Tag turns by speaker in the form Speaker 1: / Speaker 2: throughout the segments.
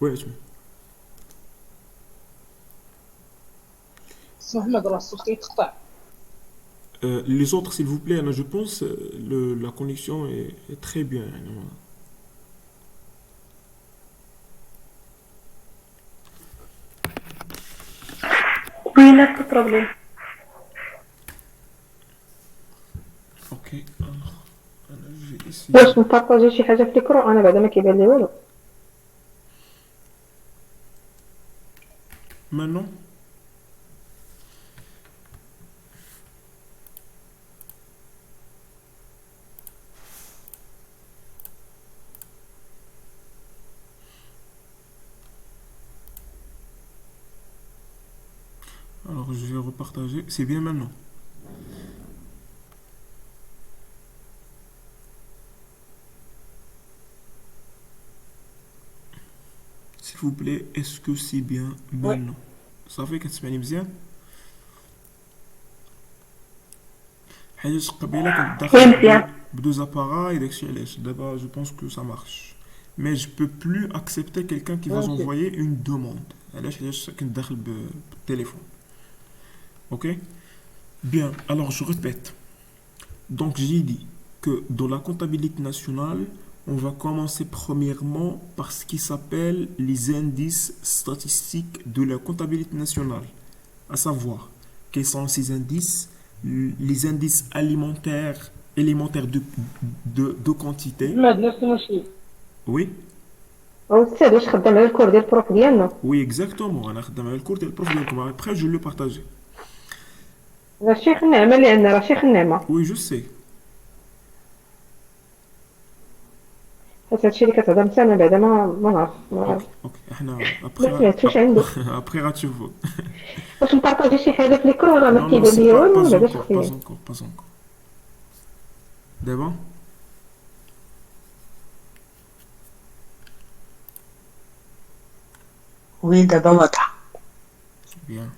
Speaker 1: Ouais, tu-
Speaker 2: سي محمد راه الصوت كيتقطع.
Speaker 1: les autres, s'il vous plaît, là, je pense la connexion est très bien. Voilà.
Speaker 3: Oui, pas de problème.
Speaker 1: Ok, alors, je vais essayer.
Speaker 3: واش نبارطاجي شي حاجه في الكرو؟ انا بعدا ما كيبان لي والو.
Speaker 1: Maintenant, alors je vais repartager. C'est bien maintenant. S'il vous plaît, est-ce que c'est bien
Speaker 2: وي
Speaker 1: maintenant? Ça fait كتسمعني مزيان؟ حيت قبيله كنت
Speaker 3: وي
Speaker 1: داخل
Speaker 3: مزيان.
Speaker 1: بدوز appareils داكشي علاش دابا je pense que ça marche. Mais je peux plus accepter quelqu'un qui va
Speaker 2: فهمتي.
Speaker 1: s'envoyer une demande. علاش كنت داخل بالتليفون. Ok? Bien, alors je répète. Donc j'ai dit que dans la comptabilité nationale, on va commencer premièrement par ce qui s'appelle les indices statistiques de la comptabilité nationale. À savoir, quels sont ces indices? Les indices alimentaires, élémentaires de quantité.
Speaker 2: محمد نفس المشكل.
Speaker 1: Oui,
Speaker 3: واستاذ واش خدام على الكور ديال البروف ديالنا؟
Speaker 1: oui, exactement. أنا خدام على الكور ديال البروف ديالكم. Après, je le partage.
Speaker 3: راه شيخ النعمه لان راه شيخ النعمه.
Speaker 1: Oui, je sais.
Speaker 3: حيت هادشي اللي كتهضر انت انا بعدا ما نعرف
Speaker 1: Ok, ok. احنا
Speaker 3: ما سمعتوش عنده.
Speaker 1: après غتشوفوا.
Speaker 3: واش نبارطاجي شي حاجه في الكرو؟ راه ما
Speaker 1: Non, non,
Speaker 3: كيبان
Speaker 1: c'est
Speaker 3: لي
Speaker 1: pas,
Speaker 3: والو
Speaker 1: pas
Speaker 3: بعدا
Speaker 1: encore, pas
Speaker 3: شخصيا.
Speaker 1: encore, pas encore. D'abord,
Speaker 2: وي دابا واضحه.
Speaker 1: bien.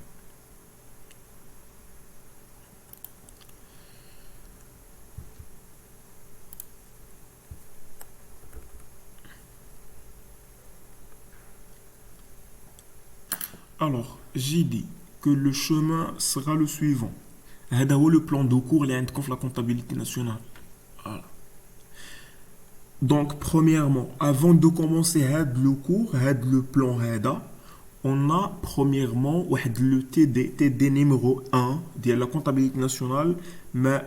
Speaker 1: Alors, j'ai dit que le chemin sera le suivant. هذا هو le plan de cours اللي عندكم في la comptabilité nationale. Voilà. Donc, premièrement, avant de commencer le cours, le plan هذا, on a premièrement le TD numéro 1 de la comptabilité nationale, mais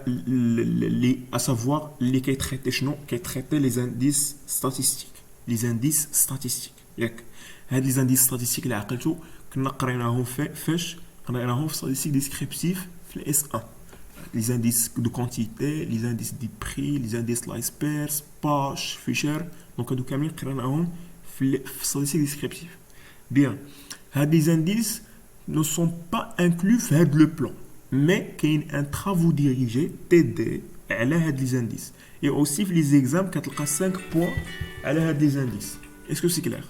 Speaker 1: à savoir les qui traitent les indices statistiques. Les indices statistiques. ياك. هاد les indices statistiques اللي عقلتو كنا قريناهم فاش قريناهم في statistique descriptif في الاس 1. Les indices de quantité, les indices du prix, les indices Licepers, Posh, Fisher. Donc, هادو كاملين قريناهم في statistique descriptif. Bien. Les indices ne sont pas inclus dans le plan, mais qu'il y a un travail dirigé TD à les indices. Et aussi les examens, il y a 5 points à les indices. Est-ce que c'est clair?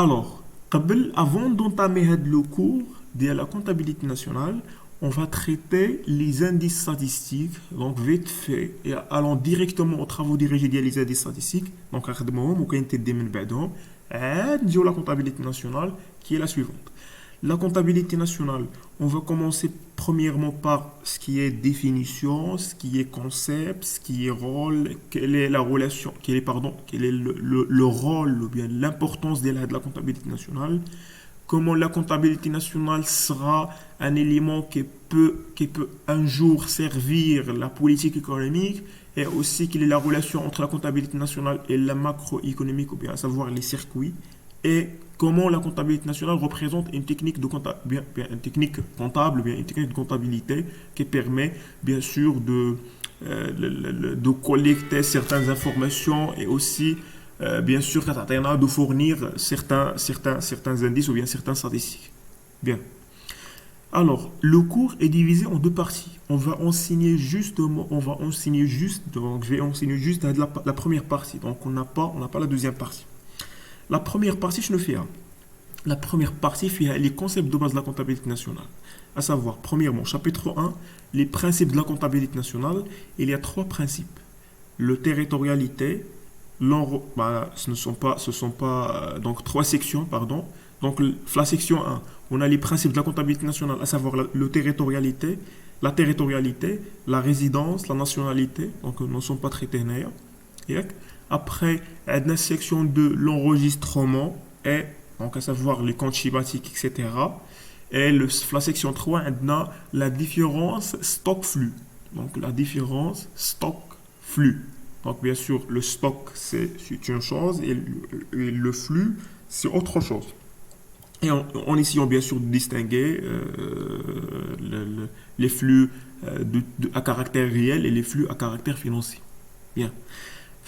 Speaker 1: Alors, avant d'entamer le cours de la comptabilité nationale, on va traiter les indices statistiques, donc vite fait, et allons directement aux travaux dirigés des indices statistiques. Donc, la comptabilité nationale qui est la suivante. La comptabilité nationale, on va commencer premièrement par ce qui est définition, ce qui est concept, ce qui est rôle, quelle est la relation, quel est le rôle ou bien l'importance de la comptabilité nationale, comment la comptabilité nationale sera un élément qui peut un jour servir la politique économique, et aussi quelle est la relation entre la comptabilité nationale et la macroéconomique, ou bien à savoir les circuits, et comment la comptabilité nationale représente une technique une technique comptable, bien une technique de comptabilité qui permet bien sûr de collecter certaines informations et aussi bien sûr de fournir certains indices ou bien certaines statistiques. Bien. Alors, le cours est divisé en deux parties. On va enseigner juste, donc je vais enseigner juste la première partie. Donc, on n'a pas la deuxième partie. La première partie, je le fais. La première partie fait les concepts de base de la comptabilité nationale. À savoir, premièrement, chapitre 1, les principes de la comptabilité nationale. Il y a trois principes. Le territorialité, ce sont pas donc trois sections, pardon. Donc la section 1, on a les principes de la comptabilité nationale, à savoir la territorialité, la résidence, la nationalité, donc ne sont pas traités هنايا. ياك. Après, la section 2, l'enregistrement, et donc à savoir les comptes schématiques, etc. Et la section 3, on a la différence stock-flux. Donc la différence stock-flux. Donc bien sûr, le stock, c'est une chose et le flux, c'est autre chose. Et en essayant bien sûr de distinguer les flux à caractère réel et les flux à caractère financier. Bien.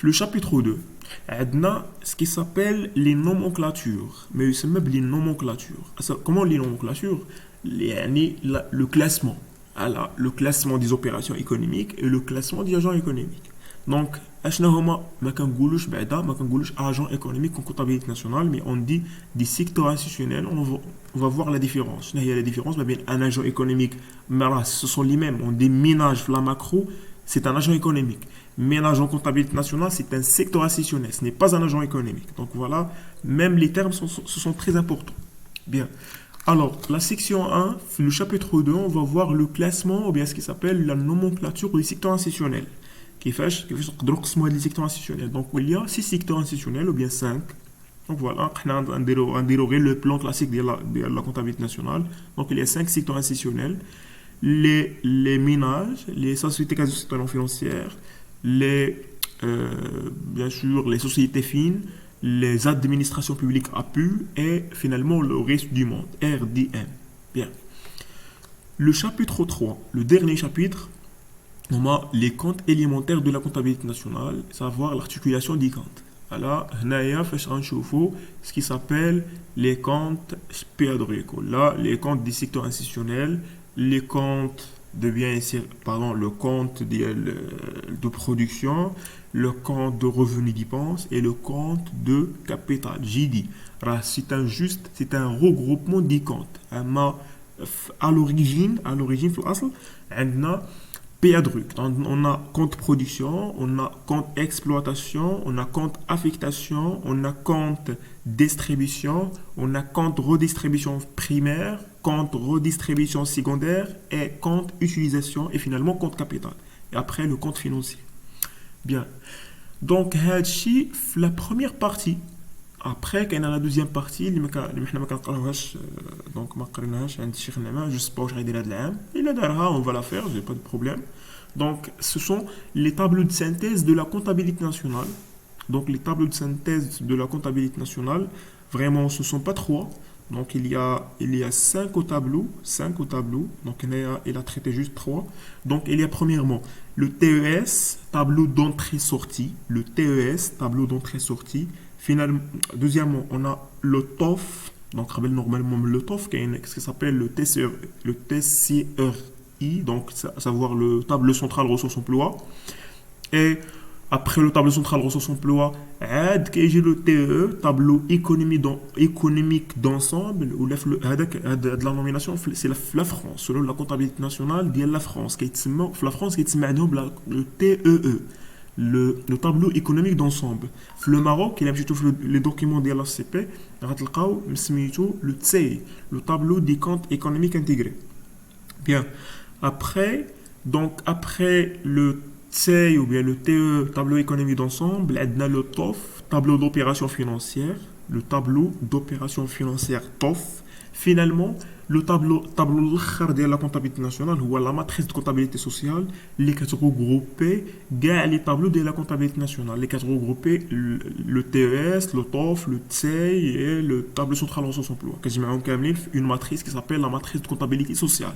Speaker 1: Le chapitre 2, on a ce qui s'appelle les nomenclatures. Mais il s'appelle les nomenclatures. Comment les nomenclatures? Le classement. Alors, le classement des opérations économiques et le classement des agents économiques. Donc, ما كنقولوش agent économique en comptabilité nationale, mais on dit des secteurs institutionnels. On va voir la différence. Il y a la différence, mais bien un agent économique, ce sont les mêmes. On dit ménage, la macro, c'est un agent économique. Ménage en comptabilité nationale, c'est un secteur institutionnel. Ce n'est pas un agent économique. Donc voilà, même les termes sont très importants. Bien. Alors, la section 1, le chapitre 2, on va voir le classement, ou bien ce qui s'appelle la nomenclature des secteurs institutionnels. كيفاش نقدروا نقسموا هاد لي سيكتور انستيتيونيل دونك il y a 6 secteurs institutionnels ou bien 5 donc voilà حنا غنديروا غير le plan classique ديال la comptabilité nationale donc il y a 5 secteurs institutionnels les ménages les sociétés quasi financières bien sûr les sociétés fines les administrations publiques APU et finalement le reste du monde RDM bien le chapitre 3 le dernier chapitre on a les comptes élémentaires de la comptabilité nationale, savoir l'articulation des comptes. Alors, هنايا فاش غنشوفوا ce qui s'appelle les comptes périodiques. Là, les comptes des secteurs institutionnels, les comptes de le compte de production, le compte de revenus dépenses et le compte de capital. J'ai dit, c'est un regroupement des comptes. À l'origine, في الأصل, عندنا PADRUC. On a compte production, on a compte exploitation, on a compte affectation, on a compte distribution, on a compte redistribution primaire, compte redistribution secondaire et compte utilisation et finalement compte capital. Et après le compte financier. Bien. Donc, la première partie. Après, quand on a la deuxième partie, اللي ما كنقراوهاش donc ما قريناهاش عند الشيخ نعمة جو سبا واش غيدير هاد العام الا دارها on va la faire j'ai pas de problème donc ce sont les tableaux de synthèse de la comptabilité nationale donc les tableaux de synthèse de la comptabilité nationale vraiment ce sont pas trois donc il y a 5 au tableau donc il a traité juste 3 donc il y a premièrement le TES tableau d'entrée-sortie le TES tableau d'entrée-sortie. Finalement, deuxièmement, on a le TOF. Donc, normalement, le TOF, ce qui s'appelle le TCRI, donc, à savoir le tableau central ressources emploi. Et après le tableau central ressources emploi, j'ai le TE, tableau économique d'ensemble, ou de la nomination, c'est la France, selon la comptabilité nationale, de la France, qui est le TEE. Le tableau économique d'ensemble. Le Maroc, il a les documents de l'ACP, le TSEI, le tableau des comptes économiques intégrés. Bien. Après le TSEI ou bien le TE, tableau économique d'ensemble, on a le TOF, tableau d'opération financière, le tableau d'opération financière TOF. Finalement, le tableau de la comptabilité nationale ou la matrice de comptabilité sociale, les quatre regroupés, les tableaux de la comptabilité nationale, les quatre regroupés, le TES, le TOF, le TSEI et le tableau central ressources emploi. Une matrice qui s'appelle la matrice de comptabilité sociale.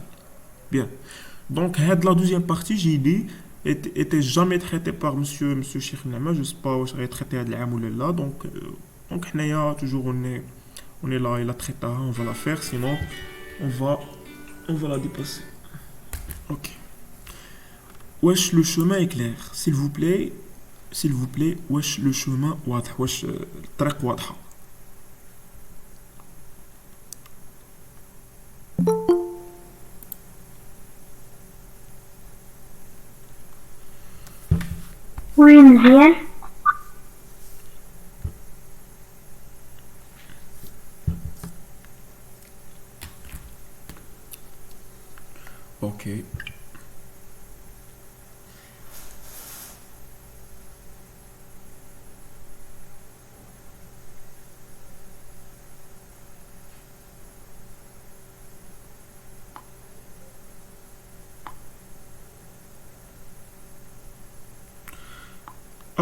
Speaker 1: Bien. Donc, la deuxième partie, j'ai dit, était jamais traitée par monsieur Cheikh Nama. Je ne sais pas où ça va être traité à l'âme ou là. Donc, toujours on est là, il a traité, on va la faire, sinon on va la dépasser. Ok. Wesh, le chemin est clair. S'il vous plaît, wesh, le chemin, wesh, الطريق واضحة.
Speaker 4: Oui, مزيان.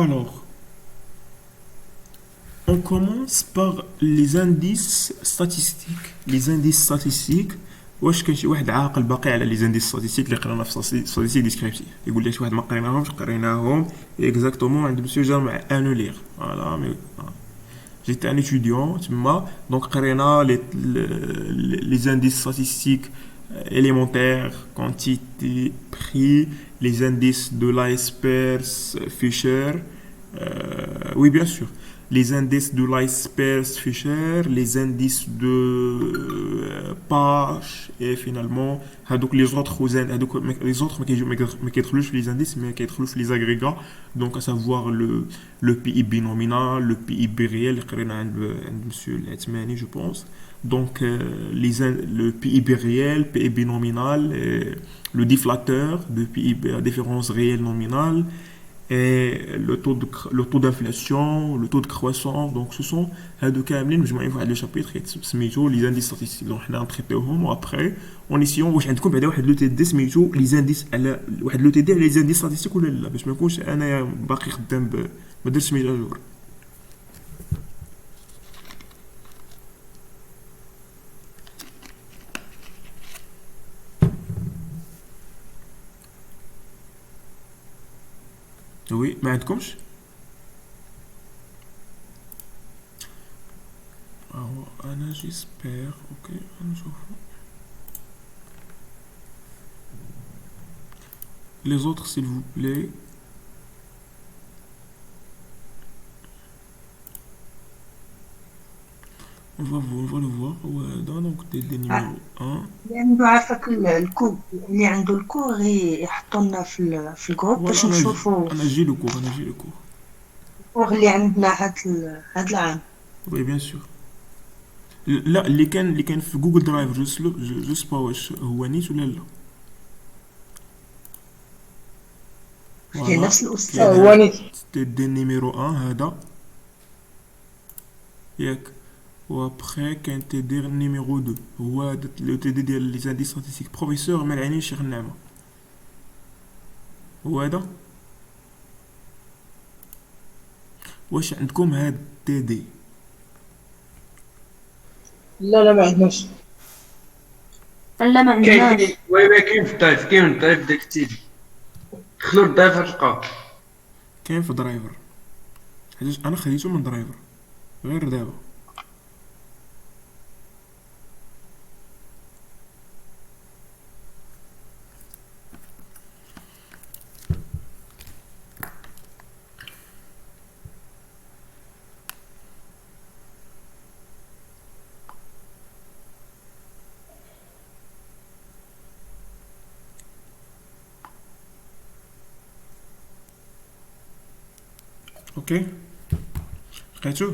Speaker 1: Alors, on commence par les indices statistiques. Les indices statistiques واش كان شي واحد عاقل باقي على لي زانديس ستاتيستيك اللي قرانا في ستاتيستيك ديسكريبتيف يقول لي شي واحد ما قريناهمش قريناهم اكزاكتومون عند مسيو جا مع انولير فوالا مي جيت ان étudiant تما دونك قرينا les indices statistiques élémentaires quantité prix les indices de Laspers Fisher oui bien sûr les indices de Laspers Fisher les indices de Pache et finalement هذوك les autres هذوك les autres ما كيدخلوش في les indices mais كيدخلوا في les agrégats donc à savoir le PIB nominal le PIB réel اللي قرينا عند monsieur العثماني je pense donc le PIB réel PIB nominal le déflateur de PIB la différence réelle nominale et le taux d'inflation, le taux de croissance. Donc, ce sont هادو كاملين مجموعين في واحد لو شابيتر سميتو لي زانديس ستاتيستيك. دونك حنا نتريتيوهم وابخي اون اسيون واش عندكم بعدا واحد لو تي دي سميتو لي زانديس على واحد لو تي دي على لي زانديس ستاتيستيك ولا لا باش ما نكونش انا باقي خدام ما درتش ميجاجور. وي ما عندكمش انا جيسبر اوكي نشوفو les autres s'il vous plaît on va le voir donc des numéros 1
Speaker 2: عنده عافاك الكود اللي عنده الكور يحطوا لنا في الجروب باش نشوفوا
Speaker 1: انا جي لو كور
Speaker 2: الكور اللي عندنا هاد العام.
Speaker 1: وي بيان سور لا اللي كان في جوجل درايف جوست با واش هو نيت ولا لا
Speaker 2: في نفس الاستاذ
Speaker 3: هو نيت
Speaker 1: دي نيميرو 1 هذا ياك وابخي كان تي دي نيميرو 2 هو لو تي دي ديال لي زانديس ستاتيستيك بروفيسور ما العينين شيخ النعمه هو هذا. واش عندكم هاد تي دي؟
Speaker 2: لا ما عندناش. لا ما عندناش.
Speaker 4: وي كاين في الضيف داك التيدي دخلوا للضيف تلقاه
Speaker 1: كاين في درايفر انا خديته من درايفر غير دابا. Ok. لقيتو؟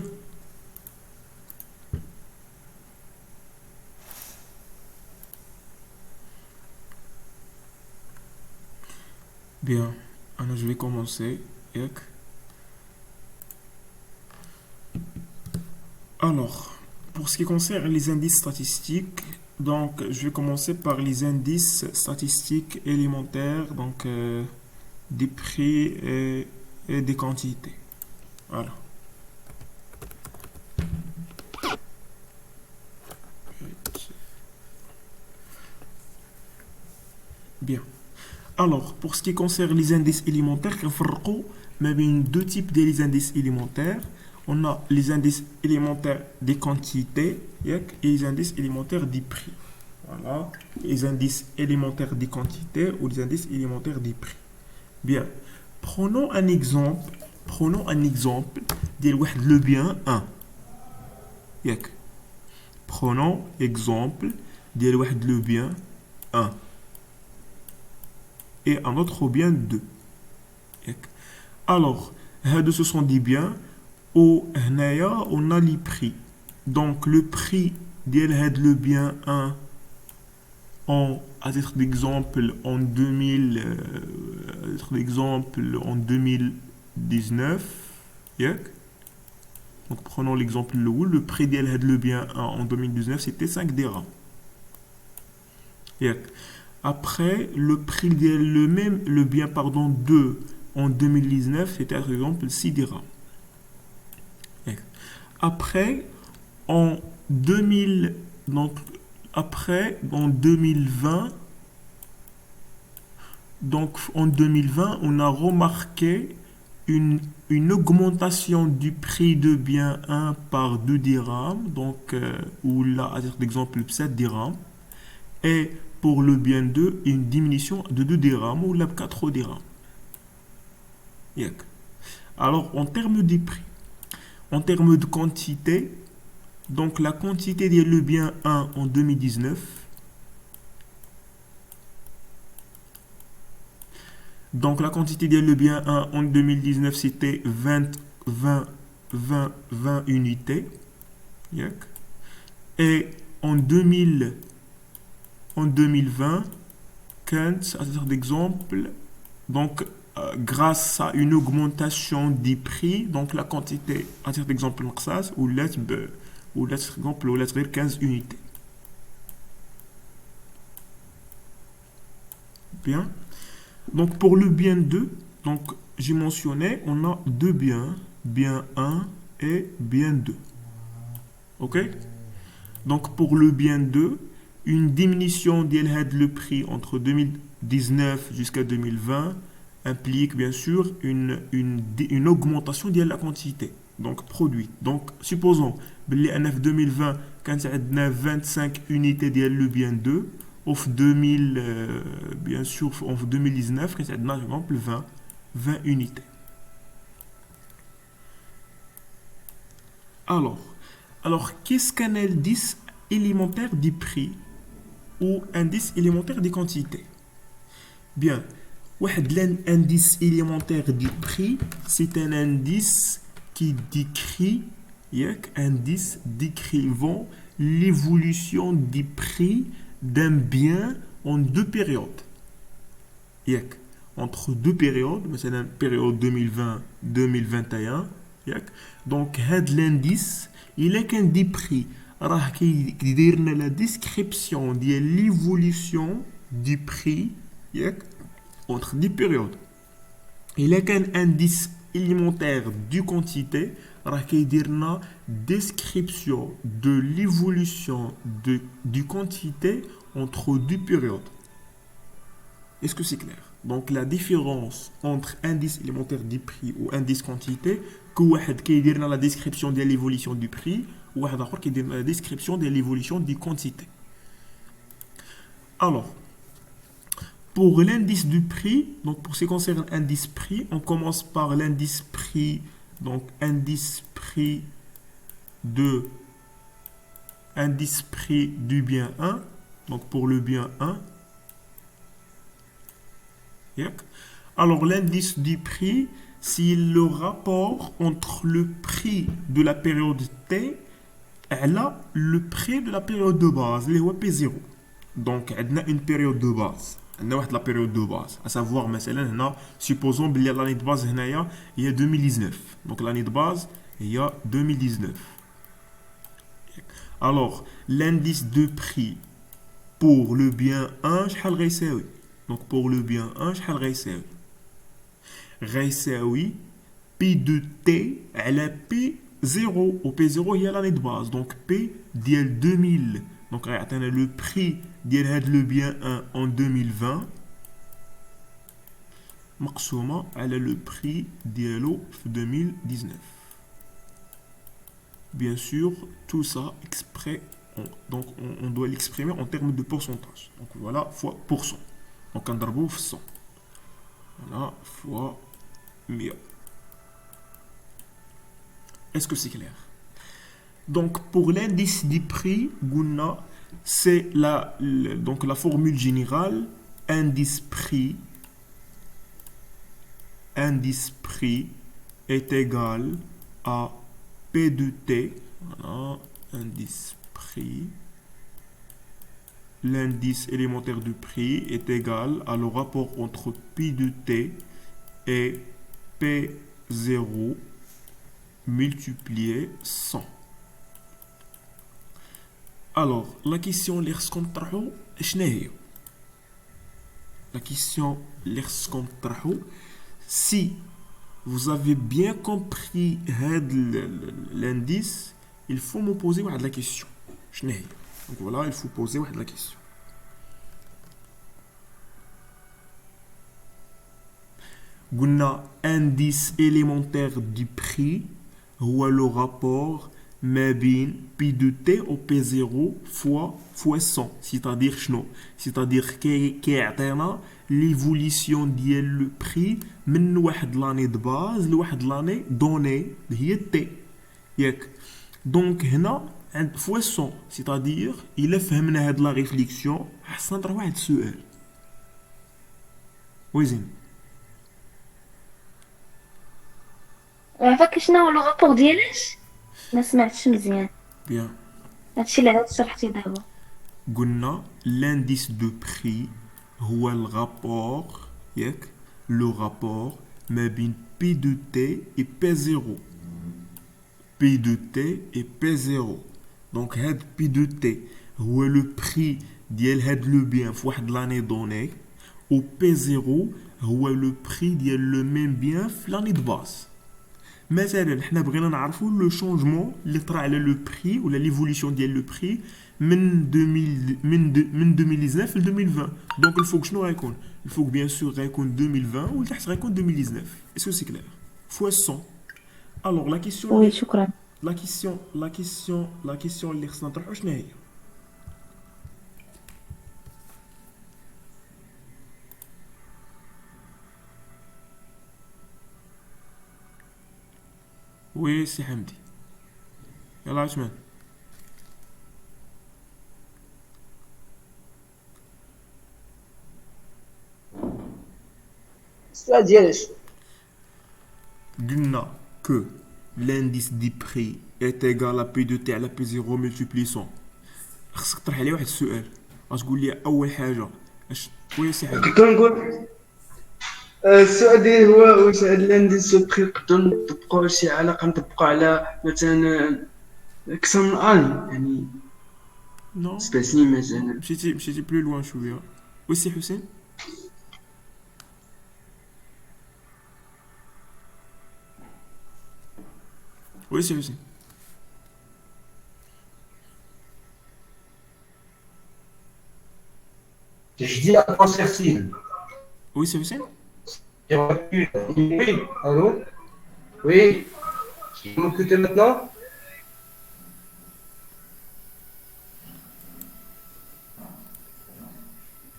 Speaker 1: Bien. Alors je vais commencer. Alors, pour ce qui concerne les indices statistiques, donc je vais commencer par les indices statistiques élémentaires, donc des prix et des quantités. Voilà. Bien. Alors, pour ce qui concerne les indices élémentaires, il y a deux types de indices élémentaires. On a les indices élémentaires des quantités et les indices élémentaires des prix. Voilà. Les indices élémentaires des quantités ou les indices élémentaires des prix. Bien. Prenons un exemple le bien 1. Prenons exemple le bien 1 et un autre bien 2. Alors, ce sont des biens où on a les prix. Donc, le prix le bien 1 à titre d'exemple en 2019. Donc, prenons l'exemple le prix le bien 1 en 2019, c'était 5 dirhams. Après, le prix le bien 2 En 2019, c'était par exemple 6 dirhams. Après, en 2000, donc, après, en 2020, donc en 2020, on a remarqué une augmentation du prix de bien 1 par 2 dirhams, donc, ou là, à titre d'exemple, 7 dirhams. Et pour le bien 2, une diminution de 2 dirhams, ou là, 4 dirhams. Yak. Alors, en termes de prix, en termes de quantité, donc la quantité de le bien 1 en 2019, donc la quantité de le bien 1 en 2019, c'était 20 unités. Yak. Et en 2020, 15, à titre d'exemple, donc grâce à une augmentation des prix, donc la quantité, à titre d'exemple, ou lettre, ou lettre, exemple, ou lettre 15 unités. Bien. Donc pour le bien 2, donc j'ai mentionné, on a deux biens, bien 1 et bien 2. Ok? Donc pour le bien 2, une diminution de le prix entre 2019 jusqu'à 2020 implique bien sûr une augmentation de la quantité donc produite. Donc supposons que en 2020 quand on a 25 unités de le bien 2 en 2000 bien sûr en 2019 quand on a par exemple 20 unités. Alors qu'est-ce qu'un indice élémentaire du prix ou indice élémentaire des quantités? Bien, l'indice élémentaire du prix, c'est un indice qui décrit, indice décrivant l'évolution du prix d'un bien en deux périodes. Entre deux périodes, c'est la période 2020-2021. Donc, l'indice, il est qu'un des prix. راه كيدير لنا لا ديسكريبسيون ديال ليفوليسيون دي بري ياك entre دي بيريود الا كان انديس élémentaire du quantité راه كيدير لنا description de l'évolution du quantité entre deux périodes. Est-ce que c'est clair? Donc la différence entre indice élémentaire du prix ou indice quantité que واحد كيدير لنا la description de l'évolution du prix واحد اخر كيدير لنا la description de l'évolution des quantités. Alors pour l'indice du prix, donc pour ce qui concerne l'indice prix, on commence par l'indice prix, donc indice prix du bien 1, donc pour le bien 1. Alors l'indice du prix, c'est le rapport entre le prix de la période T et le prix de la période de base, les P0. Donc on a une période de base. On a la période de base, à savoir, supposons que l'année de base il y a 2019. Donc l'année de base, il y a 2019. Alors, l'indice de prix pour le bien 1, donc pour le bien 1, P de T à la P0. Au P0, il y a l'année de base. Donc P d'IL 2000. Donc le prix le bien 1 en 2020 مقسومة على le prix ديالو في 2019. Bien sûr, tout ça exprès, donc on doit l'exprimer en termes de pourcentage. Donc voilà, fois pourcent. Donc on ضربه في 100. Voilà, fois 100. Est-ce que c'est clair? Donc pour l'indice du prix, c'est donc la formule générale indice prix est égal à P de T. Voilà, indice prix. L'indice élémentaire du prix est égal à le rapport entre P de T et P0 multiplié 100. Alors, la question اللي خصكم تطرحوا شنو هي؟ La question اللي خصكم تطرحوا Si vous avez bien compris l'indice, il faut me poser la question. Donc voilà, il faut poser la question. قلنا indice élémentaire du prix هو le rapport ما بين P de T au P0 fois 100. C'est-à-dire شنو؟ C'est-à-dire كيعطينا l'évolution ديال le prix من واحد l'année de base لواحد l'année donnée اللي هي T. ياك دونك هنا عند fois 100. C'est-à-dire إلا فهمنا هاد لا ريفليكسيون حسن نطرح واحد السؤال. ويزين
Speaker 5: عفاك شنو هو لو رابور ديالاش؟ ما سمعتش مزيان.
Speaker 1: bien.
Speaker 5: هادشي اللي عاد شرحتي دابا.
Speaker 1: قلنا l'indice de prix هو الرابور ياك لو رابور ما بين P de T et P0. P de T et P0. Donc هاد P de T هو لو prix ديال هاد لو بيان في واحد لاني دوني و P0 هو لو prix ديال لو ميم بيان في لاني دو باس. مثلا حنا بغينا نعرفوا لو شونجمون اللي طرا على لو بري ولا ليفوليسيون ديال لو بري من 2019 ل 2020. دونك الفوق شنو غيكون؟ الفوق بيان سور غيكون 2020 والتحت غيكون 2019. اسكو سي كلير؟ فوا 100. الوغ لا كيسيون
Speaker 5: وي شكرا.
Speaker 1: لا كيسيون اللي خصنا نطرحو شنو هي؟ وي سي حمدي يلا عثمان.
Speaker 6: السؤال ديالاش
Speaker 1: قلنا que l'indice du prix est égal à P de T على P0 multipliant. خصك تطرح عليه واحد السؤال. غتقول لي اول حاجه اش وي سي حمدي.
Speaker 4: نقدر نقول السؤال ديالي هو واش هاد الانديس بري نقدر نطبقوا شي علاقه نطبقوا على مثلا اكثر من اني يعني
Speaker 1: نو
Speaker 4: سبيسي مثلا.
Speaker 1: مشيتي بلو لوان شويه. وي سي حسين. وي سي حسين.
Speaker 6: Je dis la concertine.
Speaker 1: وي سي حسين.
Speaker 6: Oui, allô? Oui. Vous m'écoutez maintenant?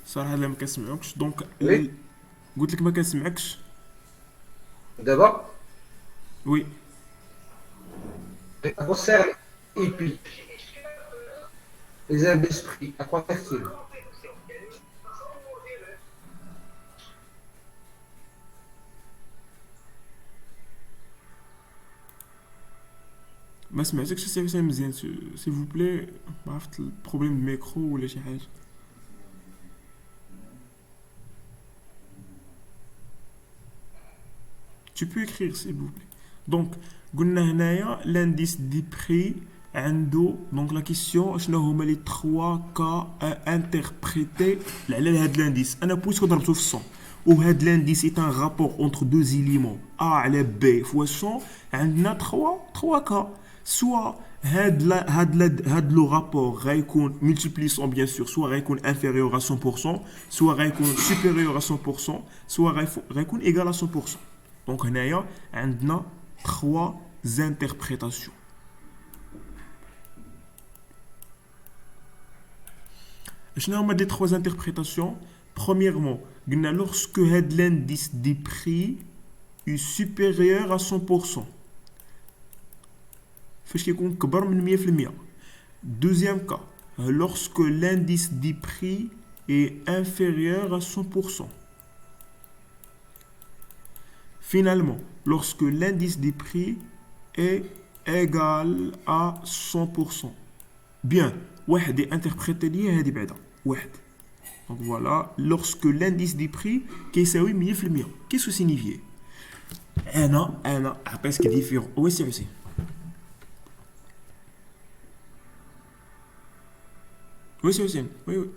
Speaker 1: صراحه لا ما كنسمعوكش دونك
Speaker 6: وي.
Speaker 1: قلت لك ما كنسمعكش.
Speaker 6: D'abord,
Speaker 1: وي
Speaker 6: la concertine et puis les indices prix. À quoi sert-il?
Speaker 1: ما سمعتكش سي حسين مزيان سي فو بلي. ما عرفت البروبليم الميكرو ولا شي حاجه. Tu peux écrire s'il vous plaît. Donc قلنا هنايا l'indice du prix عنده دونك لا كيسيون شنو هما لي 3 كا انتربريتي على هاد لانديس. انا بويسكو ضربتو في 100 وهاد لانديس est un rapport entre deux éléments A على B fois 100. عندنا 3 كا. soit هاد لو رابور غيكون ملتيبليسون بيان سور soit غيكون inférieur à 100% soit غيكون supérieur à 100% soit غيكون égal à 100%. دونك هنايا عندنا 3 interprétations. شنو هما les 3 interprétations? Premièrement, lorsque l'indice des prix est supérieur à 100%. فاش كيكون كبر من 100%. Deuxième cas, lorsque l'indice des prix est inférieur à 100%. Finalement, lorsque l'indice des prix est égal à 100%. Bien, واحد interprété ليا هذه بعدا واحد. Donc voilà, lorsque l'indice des prix كيساوي 100%. Qu'est-ce que signifie? أنا presque différent. Oui, c'est aussi. Oui, c'est aussi. Oui, oui.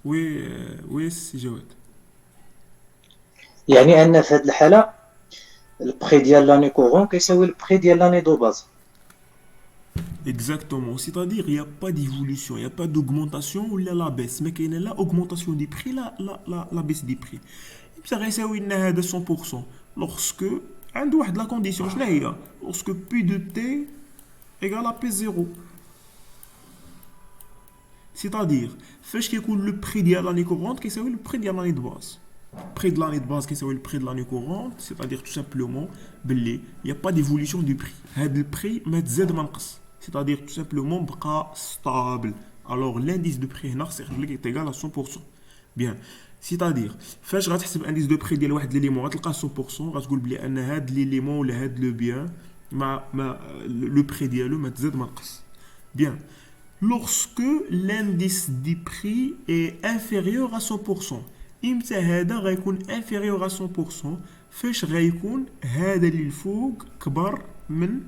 Speaker 1: Oui, oui, c'est Jawed.
Speaker 7: يعني ان في هذه الحاله البري ديال لاني كورون كيساوي البري ديال لاني دو باز.
Speaker 1: Exactement. C'est-à-dire, il n'y a pas d'évolution, il n'y a pas d'augmentation ou la baisse. Mais qu'il y a la augmentation des prix, la baisse des prix. Et puis, ça reste à 100%. Lorsque, عنده واحد la condition, شنو هي؟ Lorsque P de T égale à P0. C'est-à-dire, فاش كيكون le prix ديال l'année courante كيساوي le prix ديال l'année de base. Prix de l'année de base كيساوي le prix de l'année courante, c'est-à-dire tout simplement باللي il n'y a pas d'évolution du prix. هذا الprix ما تزاد ما نقص. C'est-à-dire tout simplement بقى stable. Alors l'indice de prix هنا خص يخرج لك est égal à 100%. Bien. C'est-à-dire فاش غتحسب indice de prix ديال واحد ليليمون غتلقاه 100% غتقول بلي ان هاد ليليمون ولا هاد لو بيان ما le prix ديالو ما تزاد ما نقص. Bien. Lorsque l'indice du prix est inférieur à 100%. إمتى هذا غيكون inférieur à 100%؟ فاش غيكون هذا اللي الفوق كبر من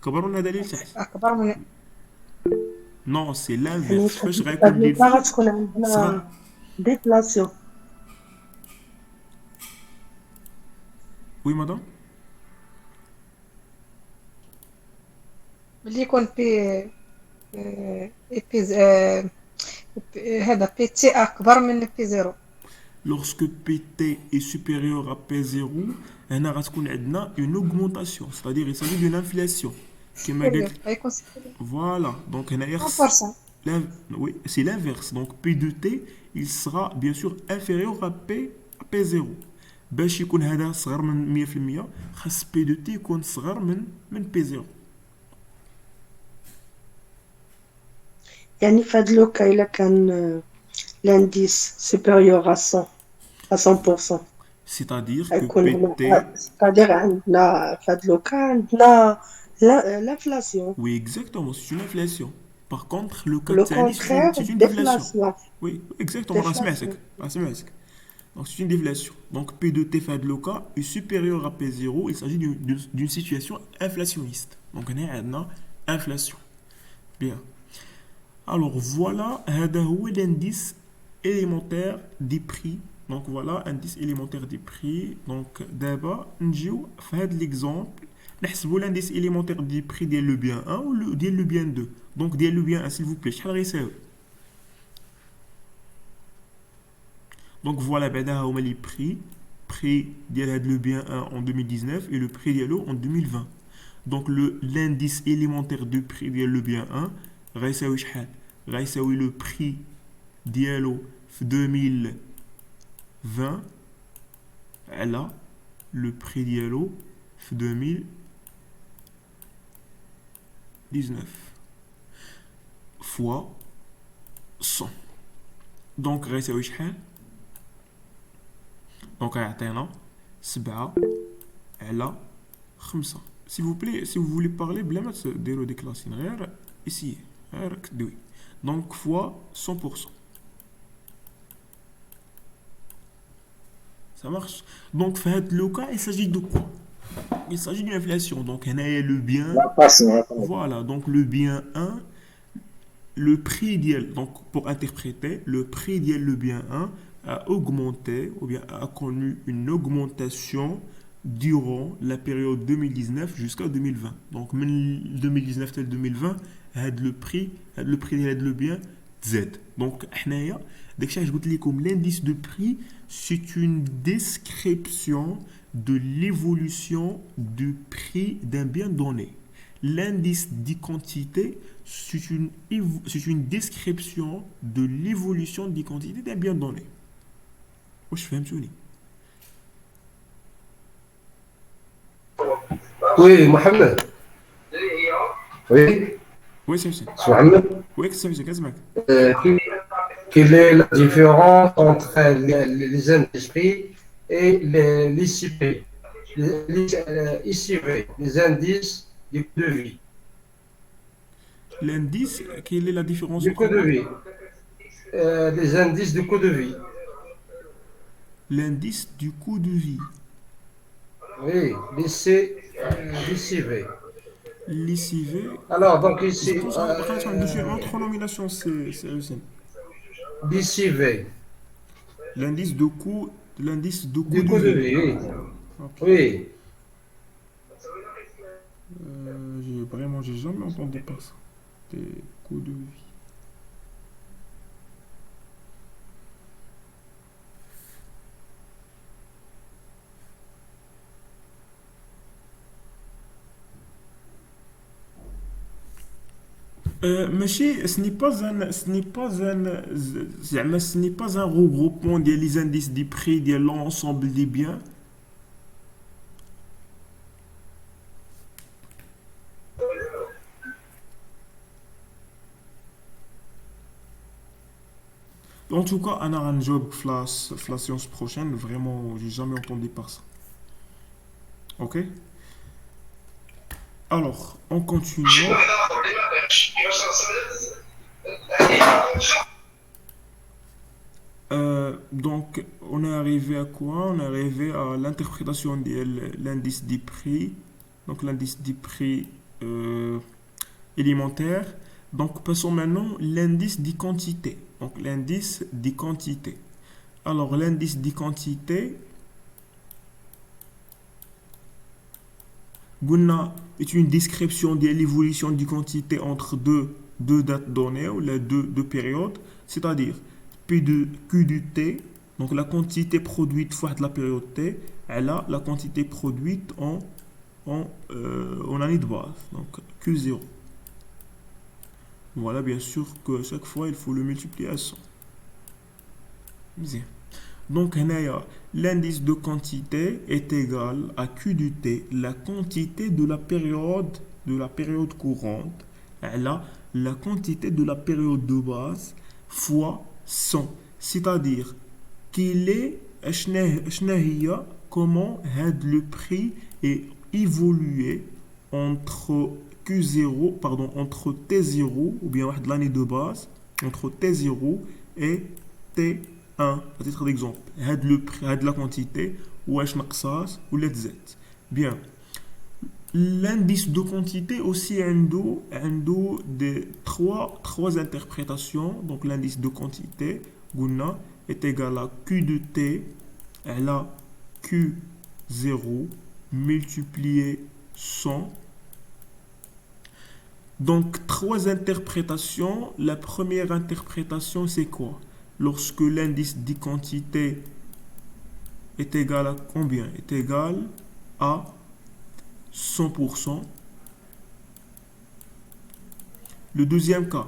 Speaker 1: هذا اللي تحت.
Speaker 2: أكبر من
Speaker 1: نو سي
Speaker 2: يعني
Speaker 1: لانفيرس. فاش
Speaker 2: في
Speaker 1: غيكون اللي
Speaker 2: البلوكا
Speaker 1: الفوق
Speaker 2: غتكون
Speaker 1: صغر.
Speaker 2: عندنا ديفلاسيون.
Speaker 1: وي مدام.
Speaker 8: ملي يكون بي هذا بي تي اكبر من بي زيرو.
Speaker 1: Lorsque PT est supérieur à P0 هنا غتكون عندنا une augmentation, c'est-à-dire il s'agit d'une inflation كما قلت.
Speaker 8: غيكون سيبيريور
Speaker 1: Voilà, donc هنا يخص
Speaker 8: 100%.
Speaker 1: oui, c'est l'inverse. Donc P de T, il sera bien sûr inférieur à P0. باش يكون هذا صغر من 100% خاص P de T يكون صغر من P0.
Speaker 2: يعني في هاد لوكا إلا كان لانديس سوبيريور à 100%
Speaker 1: C'est-à-dire que
Speaker 2: غيكون
Speaker 1: PT,
Speaker 2: c'est-à-dire عندنا في هاد لوكا عندنا l'inflation.
Speaker 1: oui exactement, c'est une inflation. Par contre, le cas
Speaker 2: Le
Speaker 1: de Tanis,
Speaker 2: contraire,
Speaker 1: c'est une déflation.
Speaker 2: déflation.
Speaker 1: Oui, exactement,
Speaker 2: Déflation.
Speaker 1: Donc c'est une déflation. Donc P de T fait de cas est supérieur à P0, il s'agit d'une situation inflationniste. Donc on est à inflation. Bien. Alors voilà, هذا هو l'indice élémentaire des prix. Donc voilà, indice élémentaire des prix. Donc d'abord, نجيو في هذا l'exemple نحسبوا l'indice élémentaire des prix ديال le bien 1 ou ديال le bien 2. Donc ديال le bien 1 s'il vous plaît شحال غيساوي؟ Donc voilà, بعدا هما les prix ديال هاد le bien 1 en 2019 et le prix ديالو en 2020. Donc l'indice élémentaire de prix ديال le bien 1 غيساوي شحال؟ غيساوي le prix ديالو في 2020 على le prix ديالو في 2019 fois 100. Donc غيساوي شحال؟ دونك غيعطينا 7 على 5. S'il vous plaît, si vous voulez parler بلا ما ديروا ديك لاسين غير ici غير كدوي. Donc fois 100%. Ça marche. Donc في هاد le cas, il s'agit de quoi? Il s'agit d'une inflation. Donc هنايا le bien. Voilà, donc le bien 1, le prix idéal. Donc pour interpréter, le prix idéal le bien 1 a augmenté ou bien a connu une augmentation durant la période 2019 jusqu'à 2020. Donc, من 2019 à 2020, le prix de le bien Z. Donc, حنايا داكشي علاش قلت لكم l'indice de prix, c'est une description de l'évolution du prix d'un bien donné. L'indice de quantité, c'est une description de l'évolution des quantités d'un bien donné. واش فهمتوني؟
Speaker 6: وي محمد. وي
Speaker 1: وي سمسم.
Speaker 6: محمد.
Speaker 1: وي سمسم كنسمعك.
Speaker 6: Quelle est la différence entre les industries et les ICP, ICV, les indices du coût de vie?
Speaker 1: L'indice, quelle est la différence
Speaker 6: Du coût de vie. Les indices du coût de vie.
Speaker 1: L'indice du coût de vie.
Speaker 6: Oui, l'ICV.
Speaker 1: L'ICV.
Speaker 6: Alors, donc ici.
Speaker 1: Autre nomination, c'est
Speaker 6: DCV.
Speaker 1: L'indice de coût
Speaker 6: Du
Speaker 1: de
Speaker 6: coup de
Speaker 1: vie.
Speaker 6: vie, oui.
Speaker 1: Ok.
Speaker 6: Oui.
Speaker 1: J'ai jamais entendu par ça. Des coûts de vie. ماشي ce n'est pas un regroupement des indices des prix de l'ensemble des biens. En tout cas, on a un job la séance prochaine. Vraiment, j'ai jamais entendu par ça. Ok? Alors, on continue. Donc, on est arrivé à quoi? On est arrivé à l'interprétation de l'indice des prix. Donc, l'indice des prix élémentaire. Donc, passons maintenant à l'indice des quantités. Donc, l'indice des quantités. Alors, l'indice des quantités, Guna est une description de l'évolution des quantités entre deux dates données ou les deux périodes, c'est-à-dire Q de T, donc la quantité produite fois de la période T, et là, la quantité produite en année de base, donc Q0. Voilà, bien sûr que chaque fois, il faut le multiplier à 100. Bien. Donc, l'indice de quantité est égal à Q de T, la quantité de la période courante, et là, la quantité de la période de base fois 100. C'est-à-dire qu'il est, comment le prix est évolué entre entre T0, ou bien l'année de base, entre T0 et T1. À titre d'exemple, le prix, la quantité, ou ou Z. Bien. L'indice de quantité aussi a de trois interprétations. Donc l'indice de quantité est égal à Q de T, et là Q0 multiplié 100. Donc trois interprétations. La première interprétation, c'est quoi? Lorsque l'indice des quantités est égal à combien? Est égal à 100%. Le deuxième cas,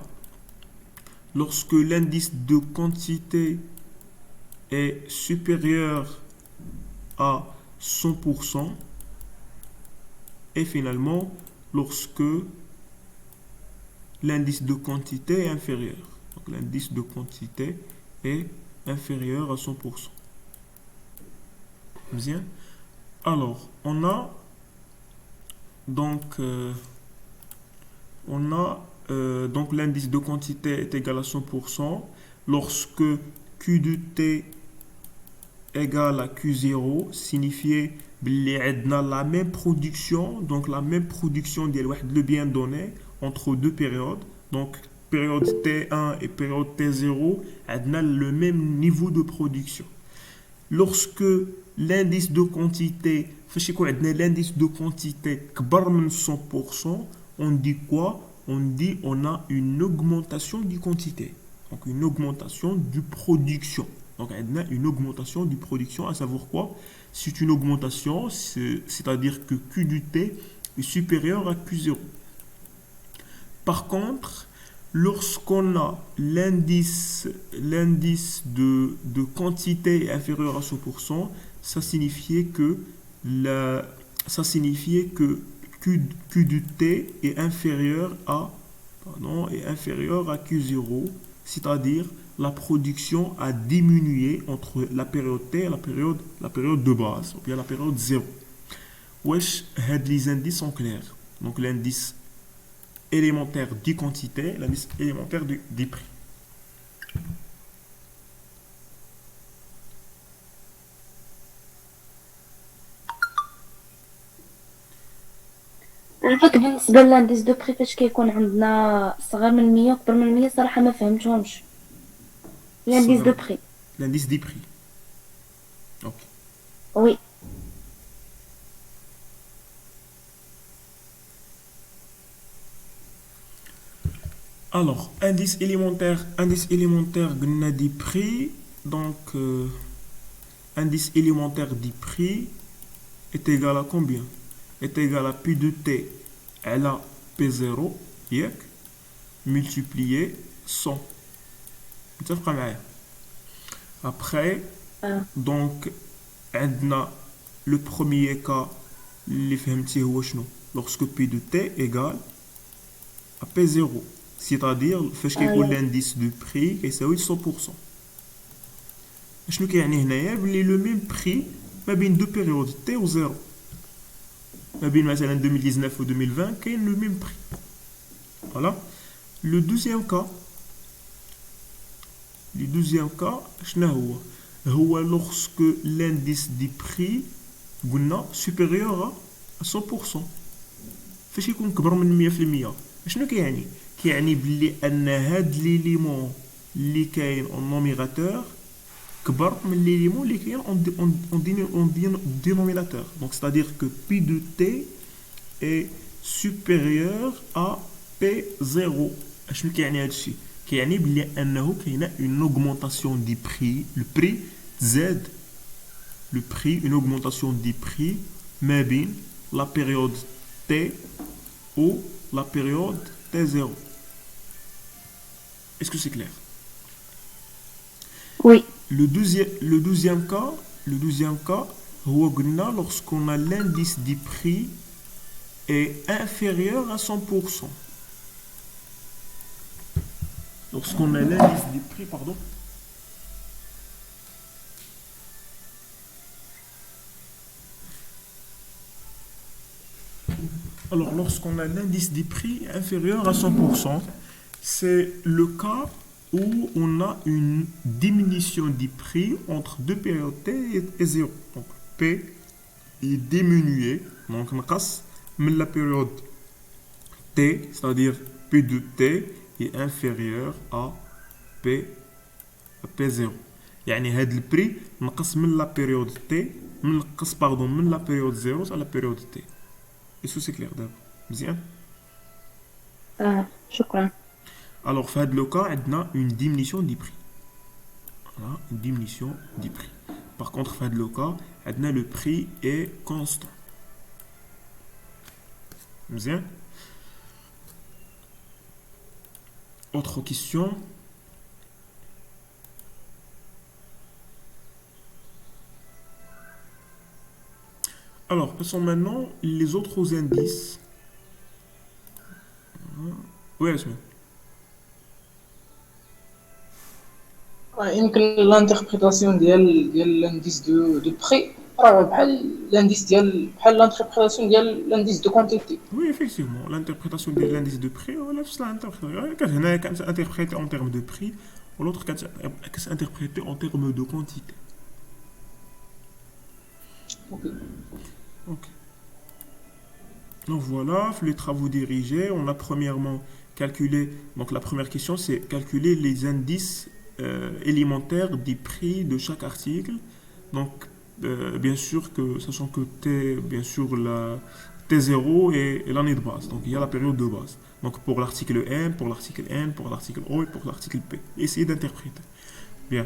Speaker 1: lorsque l'indice de quantité est supérieur à 100%. Et finalement, lorsque l'indice de quantité est inférieur. Donc l'indice de quantité est inférieur à 100%. Bien. Alors, on a donc l'indice de quantité est égal à 100% lorsque Q de T égale à Q0, signifie la même production, donc la même production de bien donné entre deux périodes. Donc période T1 et période T0, on a le même niveau de production. Lorsque l'indice de quantité, l'indice de quantité est 100%, on dit quoi? On dit on a une augmentation de quantité. Donc une augmentation de production. Donc on a une augmentation de production, à savoir quoi? C'est une augmentation, c'est-à-dire que Q du T est supérieur à Q0. Par contre, lorsqu'on a l'indice de quantité est inférieur à 100%, ça signifiait que Q du T est inférieur à Q0, c'est-à-dire la production a diminué entre la période T et la période de base, ou bien la période 0. Wesh, les indices sont clairs. Donc l'indice élémentaire des quantités, l'indice élémentaire des prix.
Speaker 5: عرفت بالنسبة للانديس دو بري فاش كيكون عندنا صغير من 100 وكبر من 100 صراحة ما فهمتهمش. L'indice de prix.
Speaker 1: L'indice des prix. Ok.
Speaker 5: Oui.
Speaker 1: Alors, indice élémentaire قلنا des prix. Donc, indice élémentaire des prix est égal à combien? Est égal à P de T à la P0 ياك multiplié 100. متفقة معايا؟ Après, donc, عندنا le premier cas اللي فهمتيه هو شنو؟ Lorsque P de T égale à P0. C'est-à-dire, فاش كيكون l'indice de prix كيساوي 100%. شنو كيعني هنايا؟ بلي لو ميم بري ما بين دو بيريود تي و زيرو. ما بين مثلا 2019 و 2020 كاين لو ميم بري. Voilà. Le deuxième cas, شنو هو lorsque l'indice du prix قلنا supérieur à 100%. فاش يكون كبر من 100%. شنو كيعني؟ كيعني بلي ان هاد ليليمون اللي كاين en numérateur كبر من ليليمون اللي كاين en dénominateur. Donc c'est-à-dire que P de T est supérieur à P0. شنو كيعني هادشي؟ كيعني بلي انه كاينه une augmentation du prix, le prix زاد. Le prix, une augmentation du prix ما بين la période T ou la période T0. Est-ce que c'est clair?
Speaker 5: Oui.
Speaker 1: Le deuxième cas, lorsqu'on a l'indice du prix est inférieur à 100%. Lorsqu'on a l'indice du prix, pardon. Alors, lorsqu'on a l'indice des prix inférieur à 100%, c'est le cas où on a une diminution du prix entre deux périodes T et 0. Donc, P est diminué, donc on casse, mais la période T, c'est-à-dire P de T, est inférieur à P0. يعني هذا البري نقص من la période T, من la période 0 à la période T. Est-ce que c'est clair d'abord? Bien.
Speaker 5: شكرا.
Speaker 1: Alors, fait le cas, on a une diminution du prix. Voilà, une diminution du prix. Par contre, fait le cas, on a le prix est constant. Bien. Autre question. Alors, passons maintenant les autres indices. Oui, Asma.
Speaker 9: يمكن لانتربريتاسيون ديال لانديس دو بري راه بحال لانديس بحال لانتربريتاسيون ديال لانديس دو كونتيتي.
Speaker 1: Oui, effectivement, l'interprétation de l'indice de prix, voilà, c'est l'interprétation. Il y a qu'à interpréter en termes de prix, ou l'autre qu'à s'interpréter en termes de quantité. Ok. Donc voilà, les travaux dirigés, on a premièrement calculé, donc la première question c'est calculer les indices élémentaires des prix de chaque article. Donc bien sûr que, sachant que T, bien sûr la T0 est l'année de base, donc il y a la période de base. Donc pour l'article M, pour l'article N, pour l'article O et pour l'article P. Essayez d'interpréter. Bien.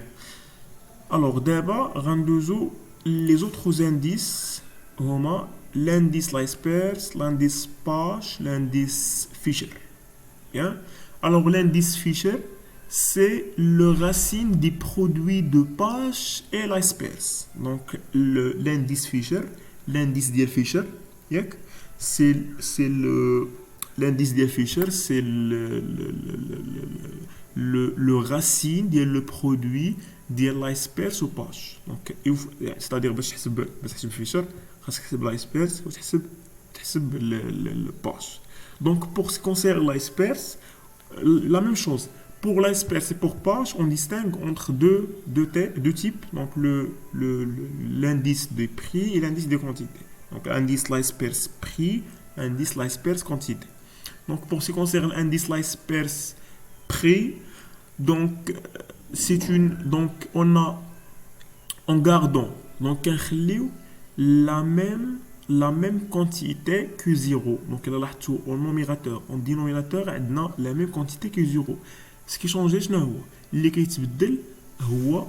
Speaker 1: Alors d'abord, rendez-vous les autres indices, l'indice Laspers, l'indice Pasch, l'indice Fisher. Bien. Alors l'indice Fisher, c'est le racine des produits de Pasch et Laspers. Donc l'indice Fisher, l'indice de Fisher, c'est l'indice de Fisher, c'est le racine le produit ديال لايسبيرس و باش. دونك c'est-à-dire باش تحسب فيشر خاصك تحسب لايسبيرس وتحسب الباش. Donc pour ce qui concerne l'iceberg, la même chose. Pour l'iceberg et pour Pasch, on distingue entre deux types, donc l'indice des prix et l'indice des quantités. Donc indice l'iceberg prix, indice l'iceberg quantité. Donc pour ce qui concerne l'indice l'iceberg prix, donc c'est une donc on a en gardant donc un la même quantité que 0 donc là لاحظتوا en numérateur en dénominateur عندنا la même quantité que 0 ce qui change شنو هو اللي كيتبدل هو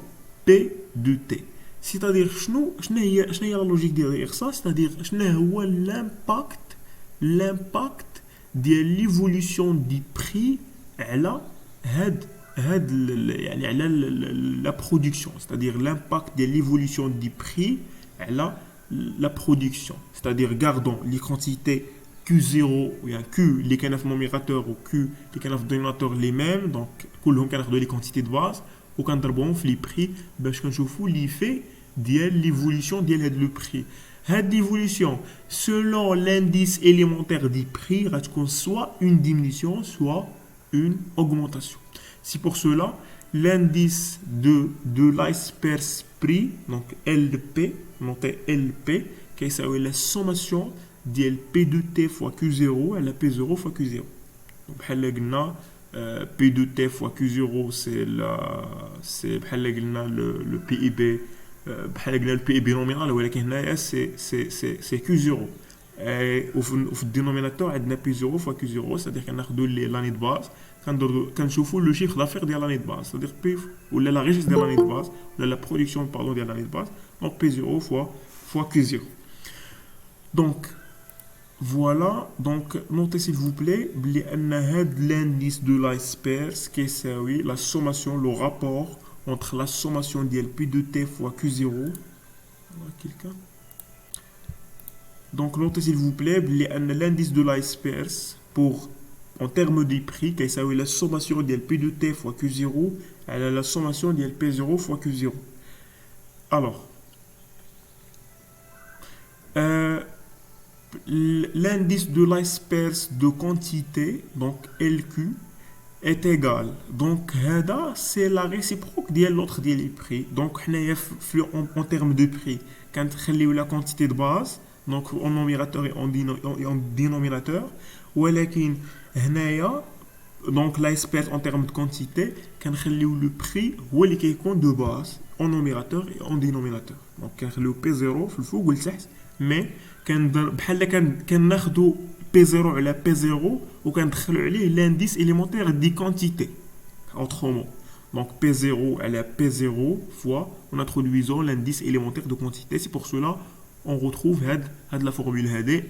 Speaker 1: P de T c'est-à-dire شنو هي la logique derrière ça c'est-à-dire شنو هو l'impact ديال l'évolution du prix على هاد يعني على la production c'est-à-dire l'impact de l'évolution du prix على la production c'est-à-dire gardons les quantités Q0 ou Q اللي كاينه في النوميراتور و Q اللي كاينه في الدينوميناتور les mêmes donc كلهم كناخذوا les quantités de base وكنضربوهم في les prix باش كنشوفوا l'effet ديال l'évolution ديال هاد le prix هاد l'évolution selon l'indice élémentaire du prix غتكون soit une diminution soit une augmentation. C'est pour cela l'indice de l'iceberg prix, donc LP, noté LP, qui est la sommation de P de T fois Q0 et la P0 fois Q0. Donc P de T fois Q0 c'est le PIB le PIB nominal ولكن هنايا c'est Q0. وفي الدينوميناتور عندنا P0 fois Q0 c'est-à-dire كناخذوا l'année de base كنشوفوا le chiffre d'affaires ديال l'année de base c'est-à-dire P ولا la richesse ديال l'année de base ولا la production pardon ديال l'année de base donc P0 fois Q0 donc voilà donc notez s'il vous plaît بأن هاد l'indice de l'iceberg كيساوي la sommation le rapport entre la sommation ديال P de T fois Q0 quelqu'un donc notez s'il vous plaît l'indice de l'iceberg pour en termes de prix كيساوي la sommation ديال P de T fois Q0 على la sommation ديال P0 fois Q0 alors l'indice de l'iceberg de quantité donc LQ est égal donc هذا c'est la réciproque ديال l'autre ديال les prix donc حنايا en termes de prix كنخليو la quantité de base donc en numérateur et en dénominateur ولكن هنايا donc l'iceberg en termes de quantité كنخليو le prix هو اللي كيكون de base en numérateur et en dénominateur donc كنخليو P0 في الفوق والتحت mais بحال كناخذوا P0 على P0 وكندخلوا عليه l'indice élémentaire des quantités autrement donc P0 à la P0 fois en introduisant l'indice élémentaire de quantité c'est pour cela on retrouve la formule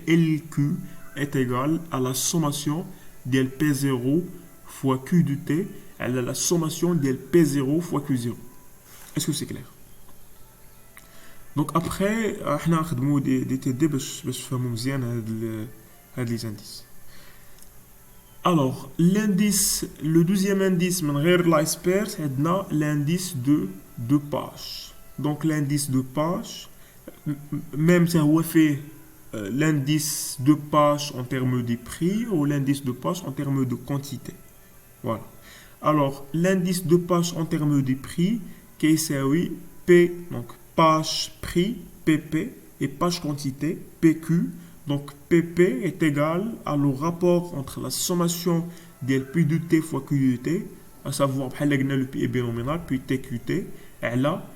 Speaker 1: LQ est égal à la sommation de P0 fois Q de T à la sommation de P0 fois Q0. Est-ce que c'est clair? Donc après, on a fait des TD pour faire les indices. Alors, l'indice, le deuxième indice, l'iceberg, c'est l'indice de page. Donc l'indice de page, même si on fait l'indice de page en termes de prix ou l'indice de page en termes de quantité. Voilà. Alors, l'indice de page en termes de prix, qui c'est oui, P, donc page prix, PP, et page quantité, PQ. Donc, PP est égal à le rapport entre la sommation de P de T fois Q de T, à savoir le PIB nominal, puis TQT, et là,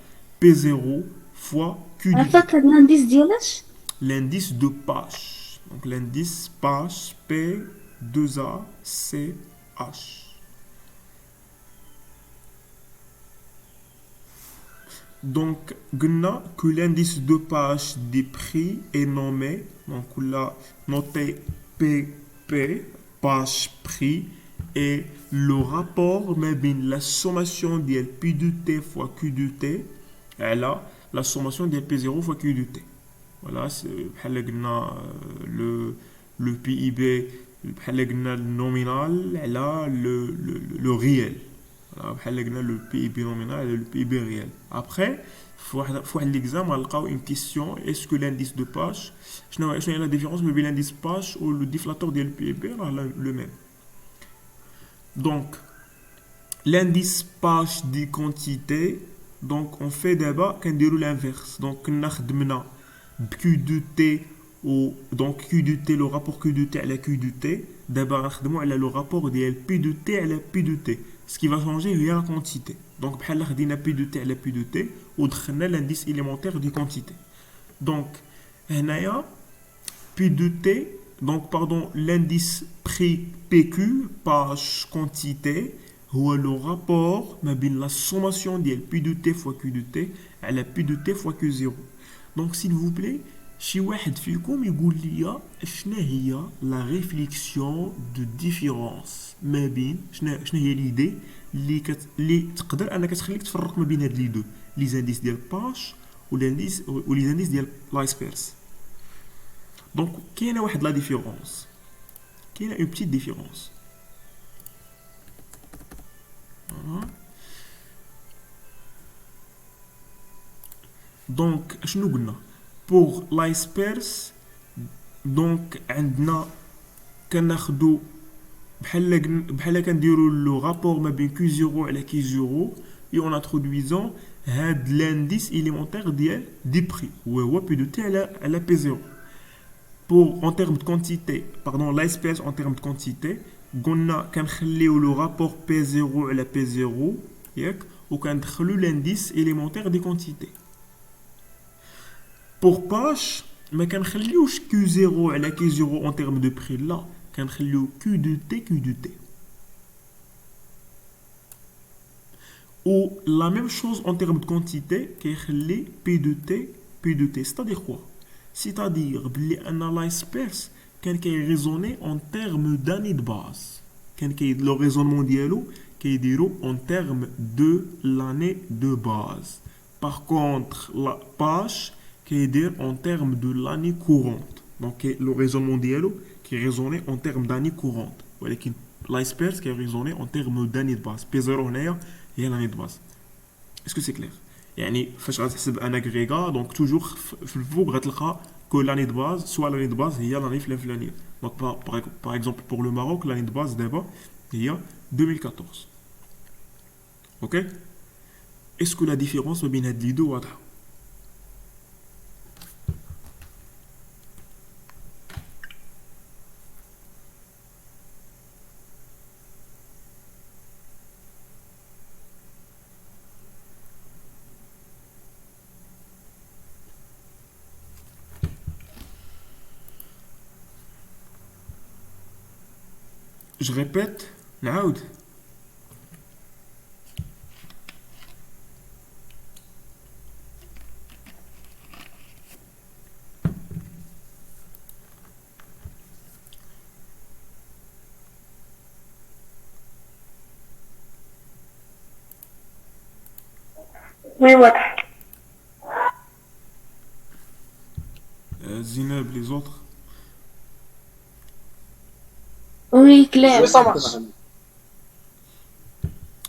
Speaker 1: P0 fois Q de T.
Speaker 5: l'indice ديالاش
Speaker 1: L'indice de page. Donc l'indice page P2ACH. Donc, gna que l'indice de page des prix est nommé, donc là, noté PP, page prix, et le rapport, mais bien la sommation de P de T fois Q de T, et là, la sommation de P0 fois Q de T. Voilà, c'est le PIB, le nominal, et là, le réel. Voilà, le PIB nominal et le PIB réel. Après, il faut l'examen, une question, est-ce que l'indice de page, je n'ai la différence entre l'indice page ou le déflateur de PIB, le même. Donc, l'indice page des quantités, donc on fait d'abord qu'on déroule l'inverse. Donc, on a Q de T ou donc Q de T, le rapport Q de T à la Q de T. D'abord, on a le rapport de P de T à la P de T. ce qui va changer هي la quantité. Donc بحال خدينا P de T على P de T ودخلنا l'indice élémentaire de quantité. Donc هنايا P de T, donc pardon, l'indice prix PQ page quantité هو le rapport ما بين la sommation ديال P de T fois Q de T على P de T fois Q0. Donc s'il vous plaît شي واحد فيكم يقول لي شنو هي لا ريفليكسيون دو ديفيرونس ما بين شنو هي ليدي اللي تقدر انك تخليك تفرق ما بين هاد لي دو لي زانديس ديال باش ولي زانديس ديال لايسبيرس. دونك كاينه واحد لا ديفيرونس، كاينه اون بتيت ديفيرونس. دونك شنو قلنا pour l'iceberg دونك عندنا كناخدو بحال كنديرو لو رابور ما بين Q0 على Q0 et en introduisant هاد l'indice élémentaire ديال دي بري هو P de T على P0. pour en termes de quantité pardon l'iceberg en termes de quantité قلنا كنخليو لو رابور P0 على P0 ياك وكندخلو l'indice élémentaire des quantités. pour Pache ما كنخليوش Q0 على Q0 en termes de prix là كنخليو Q de T ou la même chose en termes de quantité كيخلي P de T c'est-à-dire quoi c'est-à-dire بلي ان l'iceberg كان كيريزوني en termes d'année de base كان لو raisonnement ديالو كيديرو en termes de l'année de base. par contre la Pache كيدير en termes de l'année courante. donc le raisonnement ديالو كيريزوني en termes d'année courante ولكن l'iceberg كيريزوني en termes d'année de base. P0 هنايا هي l'année de base. est-ce que c'est clair؟ يعني فاش غتحسب ان اغريغا دونك توجور في الفوق غتلقى كو لاني دو باز سوا لاني دو باز هي لاني الفلانيه. دونك باغ اكزومبل بور لو ماروك لاني دو باز دابا هي 2014. اوكي اسكو لا ديفيرونس ما بين هاد لي دو واضحه؟ Je répète, نعاود.
Speaker 3: وي واضح.
Speaker 1: Zineb, les autres.
Speaker 5: Oui, clair.
Speaker 9: Oui, ça marche.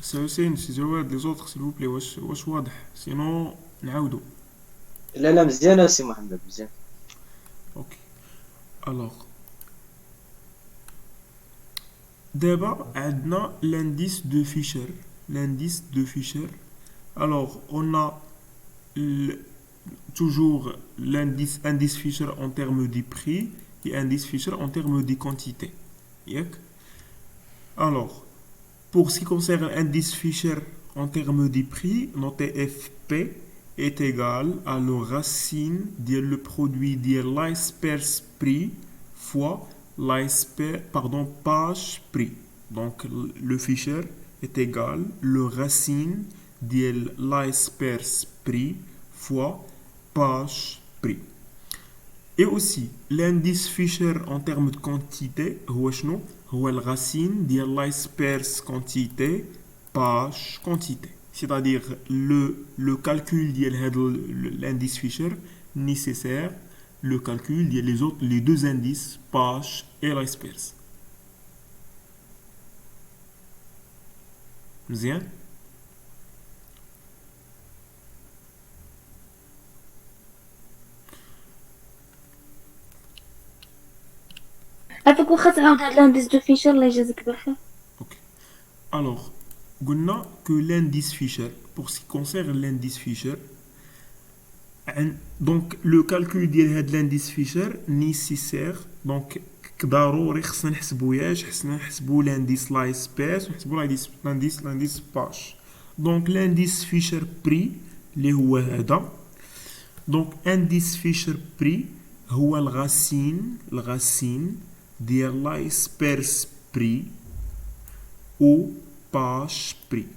Speaker 1: سي حسين سي جواد les autres s'il vous plaît واش واضح sinon نعاودو.
Speaker 7: لا مزيان سي محمد مزيان.
Speaker 1: اوكي alors d'abord عندنا l'indice de Fisher. alors on a toujours indice Fisher en termes du prix et indice Fisher en termes de quantité. alors pour ce qui concerne l'indice Fisher en termes de prix, notre FP est égal à la racine de le produit de l'iceberg prix fois page prix. Donc le Fisher est égal à la racine de l'iceberg prix fois page prix. Et aussi l'indice Fisher en termes de quantité, هو la racine de l'iceberg quantité page quantité. C'est-à-dire le calcul de l'indice Fisher nécessaire le calcul de les deux indices page et l'iceberg. مزيان؟
Speaker 5: عافاك واخا تعاود هاد لانديس دو فيشر الله يجازيك بخير.
Speaker 1: Ok. Alors, قلنا que l'indice Fisher, pour ce qui concerne l'indice Fisher, donc le calcul de l'indice Fisher nécessaire, donc ضروري خصنا نحسبو خصنا نحسبو لانديس لاي سبيس ونحسبو لانديس باش. دونك لانديس فيشر بري اللي هو هذا. دونك انديس فيشر بري هو الغاسين ديال لاي سبيرس بري و باش بري.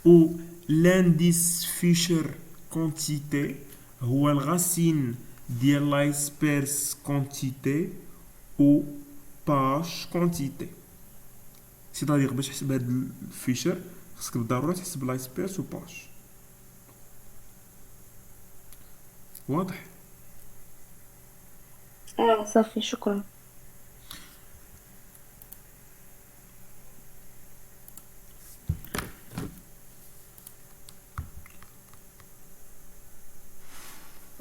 Speaker 1: و l'indice Fisher quantité هو الغاسين ديال لا اسبيرس quantité و باش quantité. سيتادير باش تحسب هاد الفيشر خصك بالضرورة تحسب لا اسبيرس و باش. واضح؟
Speaker 5: صافي شكرا.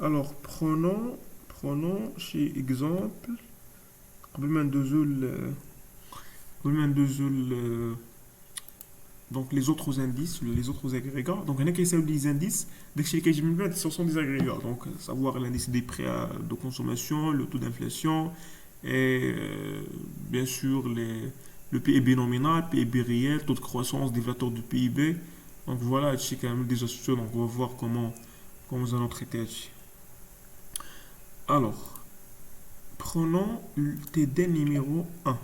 Speaker 1: Alors, prenons chez exemple, قبل ما ندوزو donc les autres indices, les autres agrégats. Donc, on a les indices, ce sont des agrégats. Donc, savoir l'indice des prix de consommation, le taux d'inflation et bien sûr le PIB nominal, PIB réel, taux de croissance des valeurs du PIB. Donc, voilà, c'est quand même des astuces. Donc, on va voir comment nous allons traiter. Alors, prenons le TD numéro 1.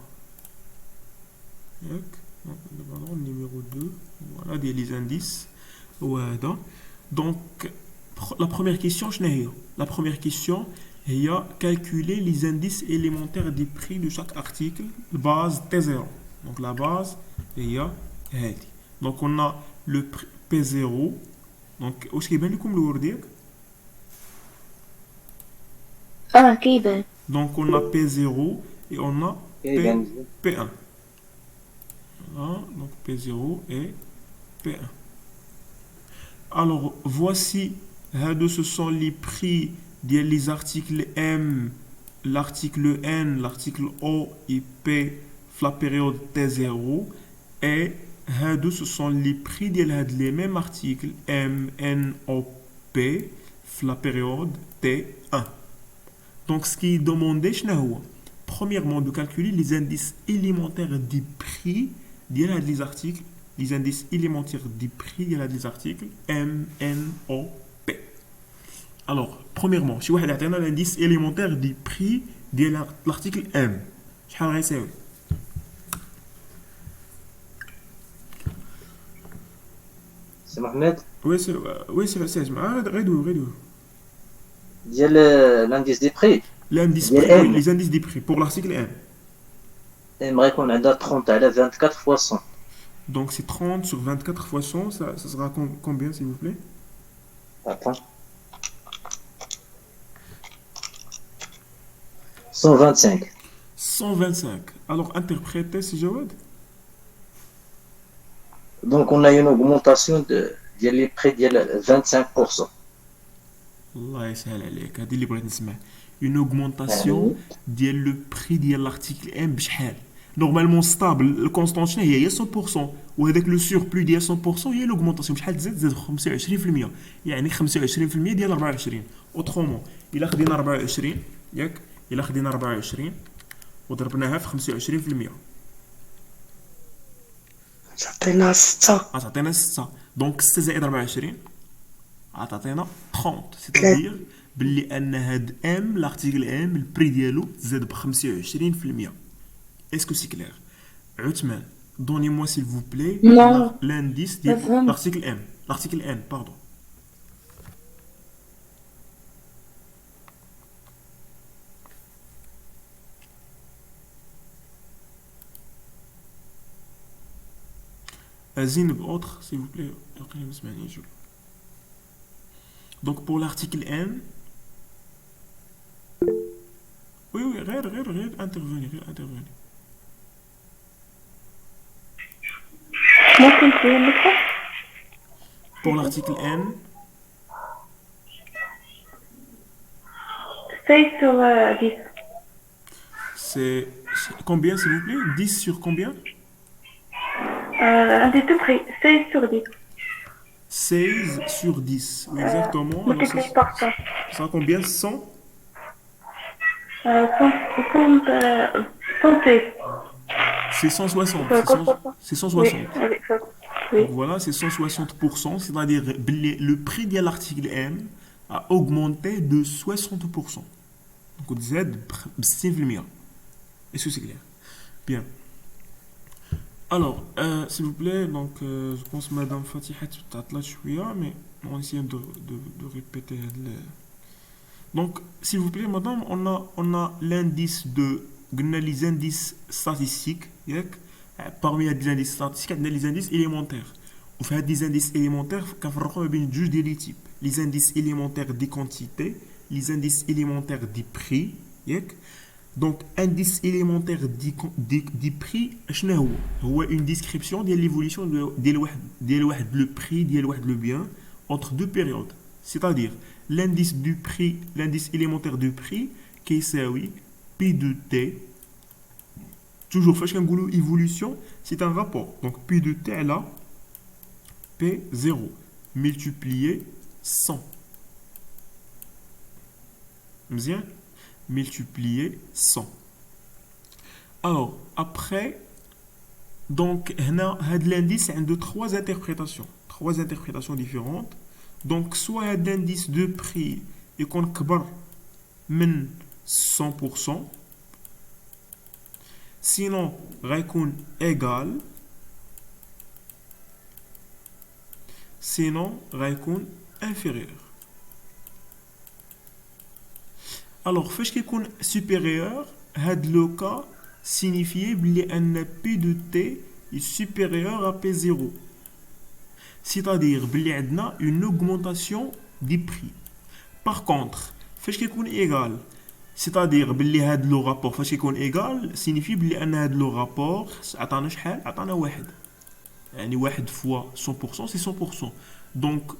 Speaker 1: Numéro 2. Voilà, les indices. Voilà. Donc, la première question, est calculer les indices élémentaires des prix de chaque article, base T0. Donc, la base est donc, on a le P0. Donc, où est-ce qu'il y a comme le word?
Speaker 5: كيبان.
Speaker 1: Donc on a P0 et on a P1. Voilà, donc P0 et P1. Alors voici, ce sont les prix des articles M, l'article N, l'article O et P, la période T0 et ce sont les prix des mêmes articles M, N, O, P, la période T1. Donc, ce qui est demandé, premièrement, de calculer les indices élémentaires des prix des articles, les indices élémentaires des prix des articles M, N, O, P. Alors, premièrement, si vous avez l'indice élémentaire des prix de l'article M,
Speaker 7: c'est Mohamed.
Speaker 1: Oui, c'est le
Speaker 7: ديال l'indice des prix.
Speaker 1: L'indice prix, oui, les indices des prix pour l'article M.
Speaker 7: يبغى يكون عندها 30 على 24 fois 100.
Speaker 1: Donc c'est 30 sur 24 fois 100, ça sera combien s'il vous plaît?
Speaker 7: Attends. 125.
Speaker 1: 125. Alors interprétez si Jawad.
Speaker 7: Donc on a une augmentation ديال les prix ديال 25%.
Speaker 1: الله يسهل عليك هذه اللي بغيت نسمع. Une augmentation ديال le prix ديال l'article M بشحال؟ Normalement stable, le constant شنو هي 100% وهذاك لو surplus ديال 100% هي l'augmentation بشحال تزيد 25% يعني 25% ديال 24. Autrement إلا خدينا 24 ياك إلا خدينا 24 وضربناها في 25%
Speaker 2: تعطينا 6.
Speaker 1: تعطينا 6. دونك 6 زائد 24 تعطينا 30. c'est-à-dire باللي ان هاد ام l'article M البري ديالو زاد ب 25%. Est-ce que c'est clair? Uthman, donnez-moi s'il vous plaît l'indice de l'article M. L'article N, pardon. Azine autre, s'il vous plaît. Donc pour l'article N. Oui, intervenir. Pour l'article N.
Speaker 3: 16 sur 10.
Speaker 1: C'est combien s'il vous plaît? 10 sur combien?
Speaker 3: Un des tout prix, 16 sur 10.
Speaker 1: 16 sur 10, oui, exactement. Alors, ça sera combien? 100?
Speaker 5: Comptez.
Speaker 1: C'est 160. C'est 160.
Speaker 5: Oui.
Speaker 1: Donc voilà, c'est 160%, c'est-à-dire le prix de l'article M a augmenté de 60%. Donc on Z ب 60%. Est-ce que c'est clair? Bien. Alors, s'il vous plaît, donc je pense Madame Fatiha t'attelat chouïa, mais on va essayer de répéter. Donc, s'il vous plaît, Madame, on a l'indice les indices statistiques, parmi les indices statistiques, on a les indices élémentaires. On fait des indices élémentaires, qu'on bien juste des types. Les indices élémentaires des quantités, les indices élémentaires des prix, donc indice élémentaire des prix هو une description de l'évolution le prix le bien entre deux périodes, c'est-à-dire l'indice du prix, l'indice élémentaire du prix qui est P de T, toujours فاش كنقولوا évolution c'est un rapport, donc P de T là P0 multiplié 100 مزيان multiplié 100. Alors, après, donc, l'indice a trois interprétations différentes. Donc, soit l'indice de prix est qu'on kbar min 100%, sinon, récon égal, sinon, récon inférieur. Alors, فاش كيكون supérieur, هاد le cas signifie que P de T est supérieur à P0. C'est-à-dire qu'il y a une augmentation des prix. Par contre, فاش كيكون égal, c'est-à-dire que le rapport فاش كيكون égal signifie que le rapport عطانا شحال؟ عطانا واحد. يعني واحد fois 100% c'est 100%. Donc,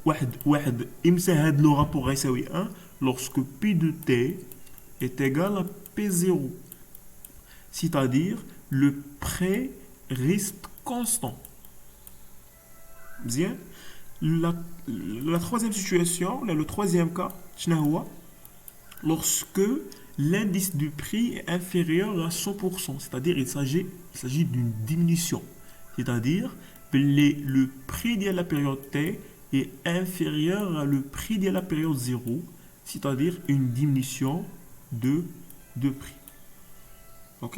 Speaker 1: واحد إمتى هاد le rapport غيساوي 1 lorsque P de T est égal à P0. C'est-à-dire le prix reste constant. Bien. La troisième situation, le troisième cas, lorsque l'indice du prix est inférieur à 100%, c'est-à-dire il s'agit d'une diminution. C'est-à-dire que le prix de la période T est inférieur à le prix de la période 0, c'est-à-dire une diminution de prix. Ok?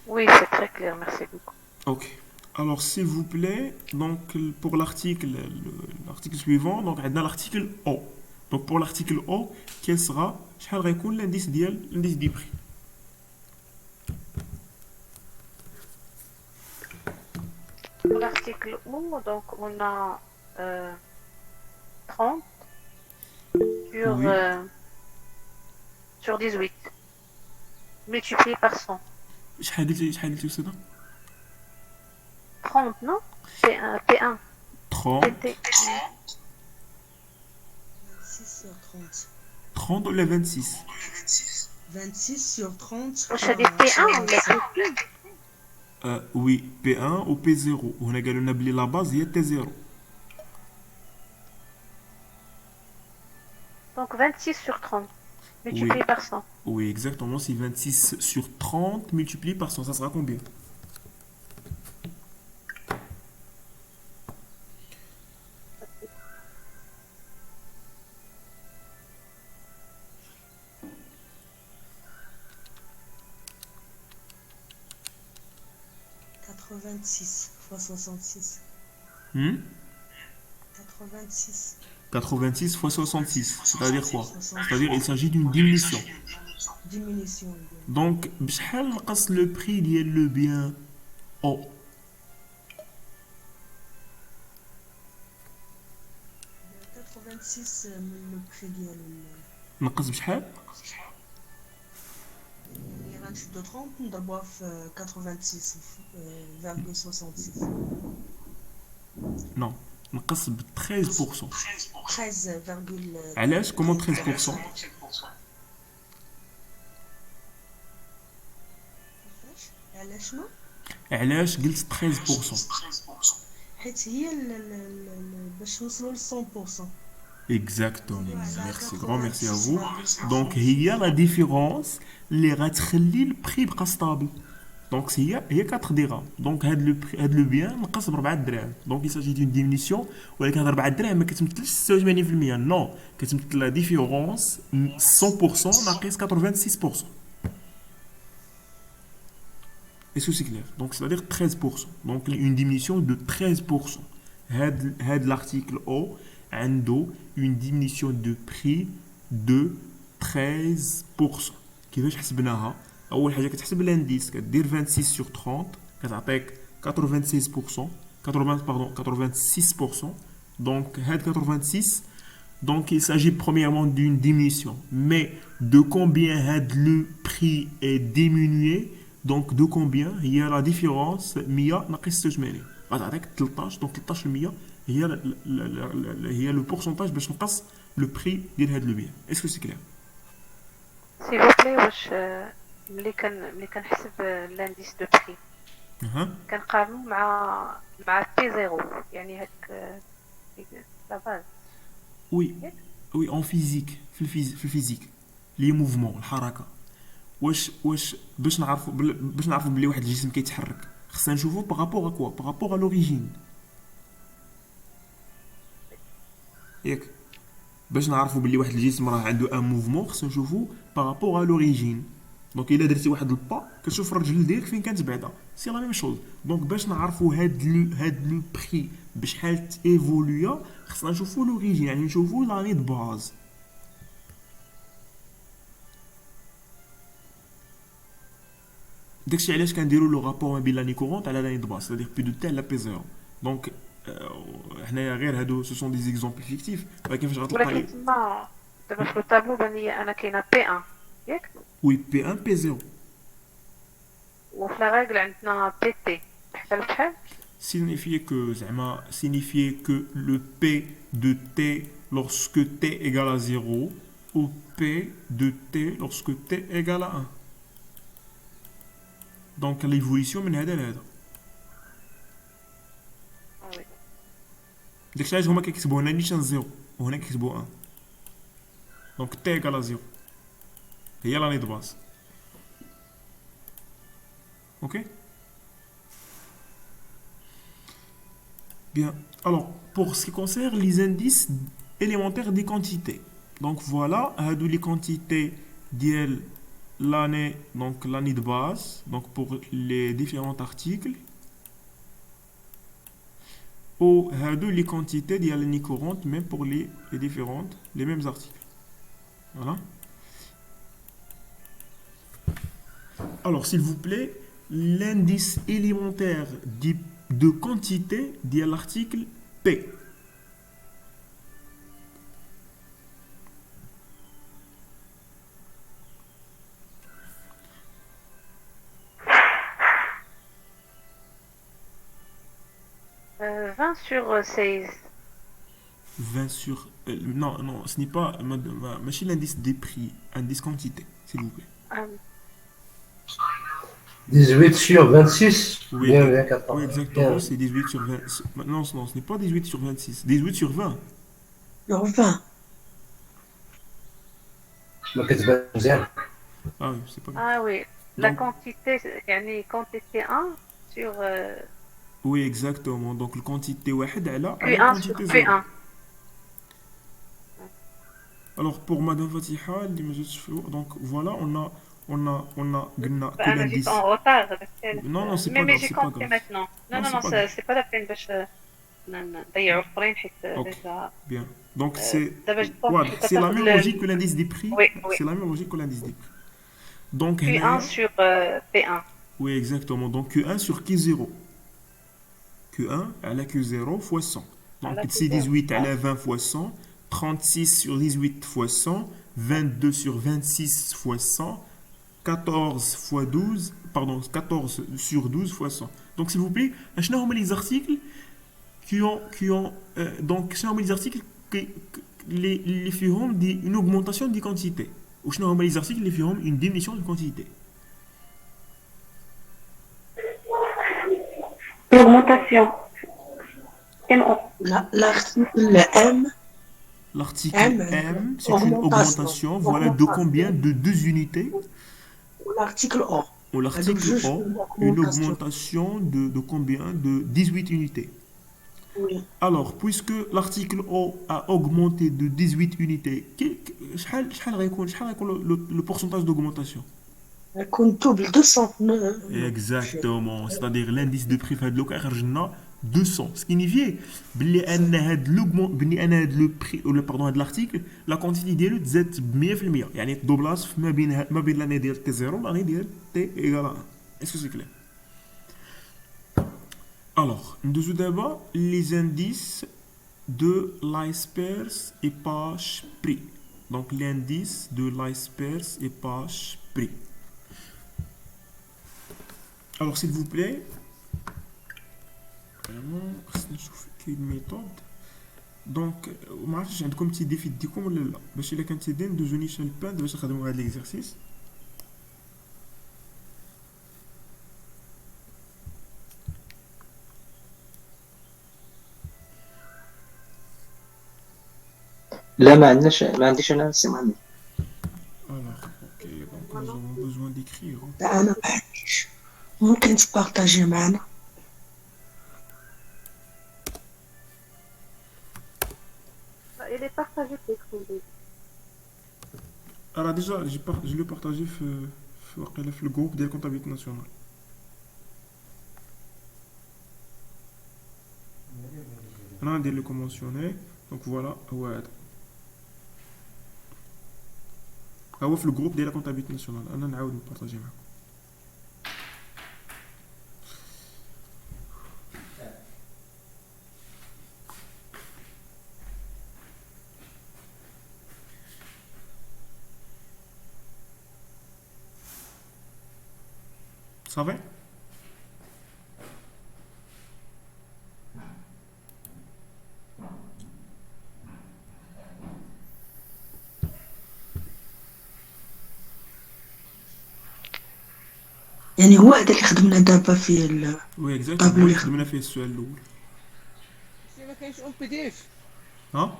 Speaker 5: Oui, c'est très clair, merci beaucoup.
Speaker 1: Ok. Alors, s'il vous plaît, donc pour l'article suivant, donc on a l'article O. Donc pour l'article O, quel sera l'indice du prix?
Speaker 5: Pour l'article O, donc on a 30 sur,
Speaker 1: Oui.
Speaker 5: sur 18 multiplié par 100.
Speaker 1: شحال قلتي أستاذة؟
Speaker 5: 30, non? C'est un P1.
Speaker 1: 30,
Speaker 5: C'était
Speaker 2: 26 sur 30.
Speaker 1: 30 ولا 26
Speaker 2: 26 sur 30.
Speaker 5: je dis P1 ou P2?
Speaker 1: Oui, P1 ou P0. وهنا قالوا لنا بلي لا باز هي T0.
Speaker 5: Donc 26 sur 30 multiplié par 100.
Speaker 1: Oui, exactement. Si 26 sur 30 multiplié par 100, ça sera combien?
Speaker 2: « 86 fois 66. 86.
Speaker 1: 86 fois 66, c'est-à-dire quoi? C'est-à-dire il s'agit d'une diminution.
Speaker 2: Diminution.
Speaker 1: Donc, بشحال نقص le prix ديال le bien O?
Speaker 2: 86 من le prix ديال
Speaker 1: نقص بشحال؟
Speaker 2: اللي غنشدو 30 نضربوها في 86 فيرغول 66.
Speaker 1: Non, نقص ب 13%.
Speaker 2: 13 فيرغول.
Speaker 1: علاش؟ comment 13%؟
Speaker 2: علاش شنو؟
Speaker 1: علاش قلت 13%؟
Speaker 2: حيت هي باش نوصلوا ل 100%.
Speaker 1: Exactement. Merci, grand merci à vous. Donc, il y a la différence, les غتخلي le prix يبقى stable. Donc, هي 4 درهم. Donc, هاد le bien نقص ب 4 دراهم. Donc, il s'agit d'une diminution, ولكن هاد 4 دراهم ما كتمثلش 86%. Non, كتمثل la différence 100% ناقص 86%. Est-ce que c'est clair? Donc, c'est-à-dire 13%. Donc, une diminution de 13%. Had l'article O عنده une diminution de prix de 13%. كيفاش حسبناها؟ أول حاجة كتحسب l'indice كدير 26 sur 30 كتعطيك 96%. 86%. Donc, had 86. Donc, il s'agit premièrement d'une diminution. Mais de combien had le prix est diminué? Donc, de combien? Il y a la différence 100 ناقص 86. غتعطيك 13. Donc, 13% هي le pourcentage باش نقص le prix ديال هاد لو بيان. Est-ce que c'est clair?
Speaker 3: سي فوبلي واش ملي كنحسب لانديس دو بري كنقارنو مع بي زيرو يعني هاك لا باز.
Speaker 1: Oui, oui, en physique, في الفيزيك لي موفمون الحركه. واش باش نعرفوا بلي واحد الجسم كيتحرك خصنا نشوفوه بارابور ا كوا بارابور ا لوريجين. ياك باش نعرفوا بلي واحد الجسم راه عنده ان موفمون خصنا نشوفوه بارابور ا لوريجين. دونك الا درتي واحد البا كتشوف الرجل ديالك فين كانت بعدا سي لا ميم شوز. دونك باش نعرفوا هاد لو بري بشحال ايفولويا خصنا نشوفوا لوريجين يعني نشوفوا لاني دو باز. داكشي علاش كنديروا لو رابور ما بين لاني كورونت على لاني دو باز c'est-à-dire بي دو تي على بي زيرو. دونك حنايا غير هادو سو سون دي زيكزامبل فيكتيف ولكن فاش غتلقى
Speaker 3: ولكن تما دابا في الطابلو بان لي انا كاينه بي 1 ياك
Speaker 1: وي بي 1 بي 0
Speaker 3: وفي لا ريغل عندنا بي تي بحال بحال
Speaker 1: signifier que le P de T lorsque T égale à 0 ou P de T lorsque T égale à 1. Donc l'évolution من هذا لهذا. داكشي علاش هما كيكتبوا هنا نيشان 0 وهنا كيكتبوا 1. Donc T égale à 0 هي لاني دو باز. Ok? Bien. Alors, pour ce qui concerne les indices élémentaires des quantités. Donc voilà, les quantités de l'année, donc l'année de base, donc pour les différents articles. Ou les quantités de l'année courante, même pour les mêmes articles. Voilà. Alors, s'il vous plaît, l'indice élémentaire de quantité de l'article P.
Speaker 3: Euh, 20 sur 16.
Speaker 1: 20 sur... non, ce n'est pas... Machine l'indice des prix, indice quantité, s'il vous plaît.
Speaker 6: 18 sur 26.
Speaker 1: Oui,
Speaker 6: Bien, bien, 14.
Speaker 1: oui exactement,
Speaker 6: Bien.
Speaker 1: c'est 18 sur 20. Non, ce n'est pas 18 sur 26, 18 sur 20.
Speaker 2: sur 20.
Speaker 6: ما كتبان مزيان.
Speaker 1: Ah oui, c'est pas grave.
Speaker 3: Ah oui, la
Speaker 1: Donc-
Speaker 3: quantité, يعني quantité 1 sur
Speaker 1: Oui, exactement. Donc, la quantité واحد على
Speaker 3: Q1 sur
Speaker 1: quantité 0.
Speaker 3: P1.
Speaker 1: Alors, pour Madame Fatiha, اللي ما جاتش في الوقت, donc voilà, on a قلنا que
Speaker 3: أنا جيت
Speaker 1: l'indice.
Speaker 3: en retard.
Speaker 1: Non, non, c'est
Speaker 3: Mais
Speaker 1: pas grave,
Speaker 3: j'ai
Speaker 1: c'est pas
Speaker 3: compté
Speaker 1: grave.
Speaker 3: maintenant. Non,
Speaker 1: Non,
Speaker 3: non,
Speaker 1: c'est
Speaker 3: non,
Speaker 1: pas grave.
Speaker 3: c'est pas la peine باش نضيعوا الآخرين حيت
Speaker 1: Ok.
Speaker 3: déjà.
Speaker 1: Bien. Donc, c'est
Speaker 3: دابا جيت
Speaker 1: voilà,
Speaker 3: compté
Speaker 1: c'est la même logique que l'indice des prix.
Speaker 3: Oui, oui.
Speaker 1: C'est la même logique que l'indice des prix. Donc,
Speaker 3: Q1
Speaker 1: هنايا-
Speaker 3: sur P1.
Speaker 1: Oui, exactement. Donc, Q1 sur Q0. Q1 à la Q0 fois 100. Donc,
Speaker 3: la
Speaker 1: c'est
Speaker 3: Q0.
Speaker 1: 18 à la 20 fois 100. 36 sur 18 fois 100. 22 sur 26 fois 100. 14 fois 12. Pardon, 14 sur 12 fois 100. Donc, s'il vous plaît, شنو هما les articles qui ont donc شنو هما les articles اللي فيهم une augmentation des quantités. وشنو هما les articles اللي فيهم une diminution de quantité.
Speaker 5: L'augmentation. MO.
Speaker 2: L'article M,
Speaker 1: L'article
Speaker 2: M,
Speaker 1: M, c'est une augmentation. Voilà de combien? De 2 unités.
Speaker 2: l'article O.
Speaker 1: Ou l'article
Speaker 2: juste
Speaker 1: O, une augmentation de combien? De 18 unités.
Speaker 2: Oui.
Speaker 1: Alors, puisque l'article O a augmenté de 18 unités, شحال غيكون le pourcentage d'augmentation?
Speaker 2: يكون double 200.
Speaker 1: Exactement. C'est-à-dire l'indice de prix في هذا الوقت خرج لنا 200. Ce qui signifie بلي ان هذا le prix ولا pardon هذا l'article la quantité ديالو تزادت ب 100%. يعني دوبلاص ما بين l'année ديال T0 l'année ديال T égale à 1. Est-ce que c'est clair? Alors, nous d'abord les indices de l'iceberg et page prix. Donc l'indice de l'iceberg et page prix. Alors s'il vous plaît, vraiment, quelle méthode. Donc, ما عرفتش عندكم تي ديفي ديكم ولا لا باش الا كان تيدين دوزوني شي البان باش نخدموا هذا ليكزارسيس.
Speaker 7: لا ما عنديش انا السي محمد.
Speaker 1: Alors, ok, donc nous avons besoin d'écrire.
Speaker 2: لا أنا ما عنديش. ممكن تبارطاجي معنا.
Speaker 3: Il est partagé في l'écran.
Speaker 1: Alors déjà, je l'ai partagé في le groupe de la comptabilité nationale. On a le conventionné, donc voilà, ouais. هو في الجروب ديال الكونتابيلتي ناسيونال انا نعاود نبارطاجي معكم. صافي
Speaker 2: يعني هو هذا اللي خدمنا دابا فيه
Speaker 1: وي اكزاكتلي اللي خدمنا فيه السؤال الاول.
Speaker 9: ما كاينش اون بي دي اف.
Speaker 1: ها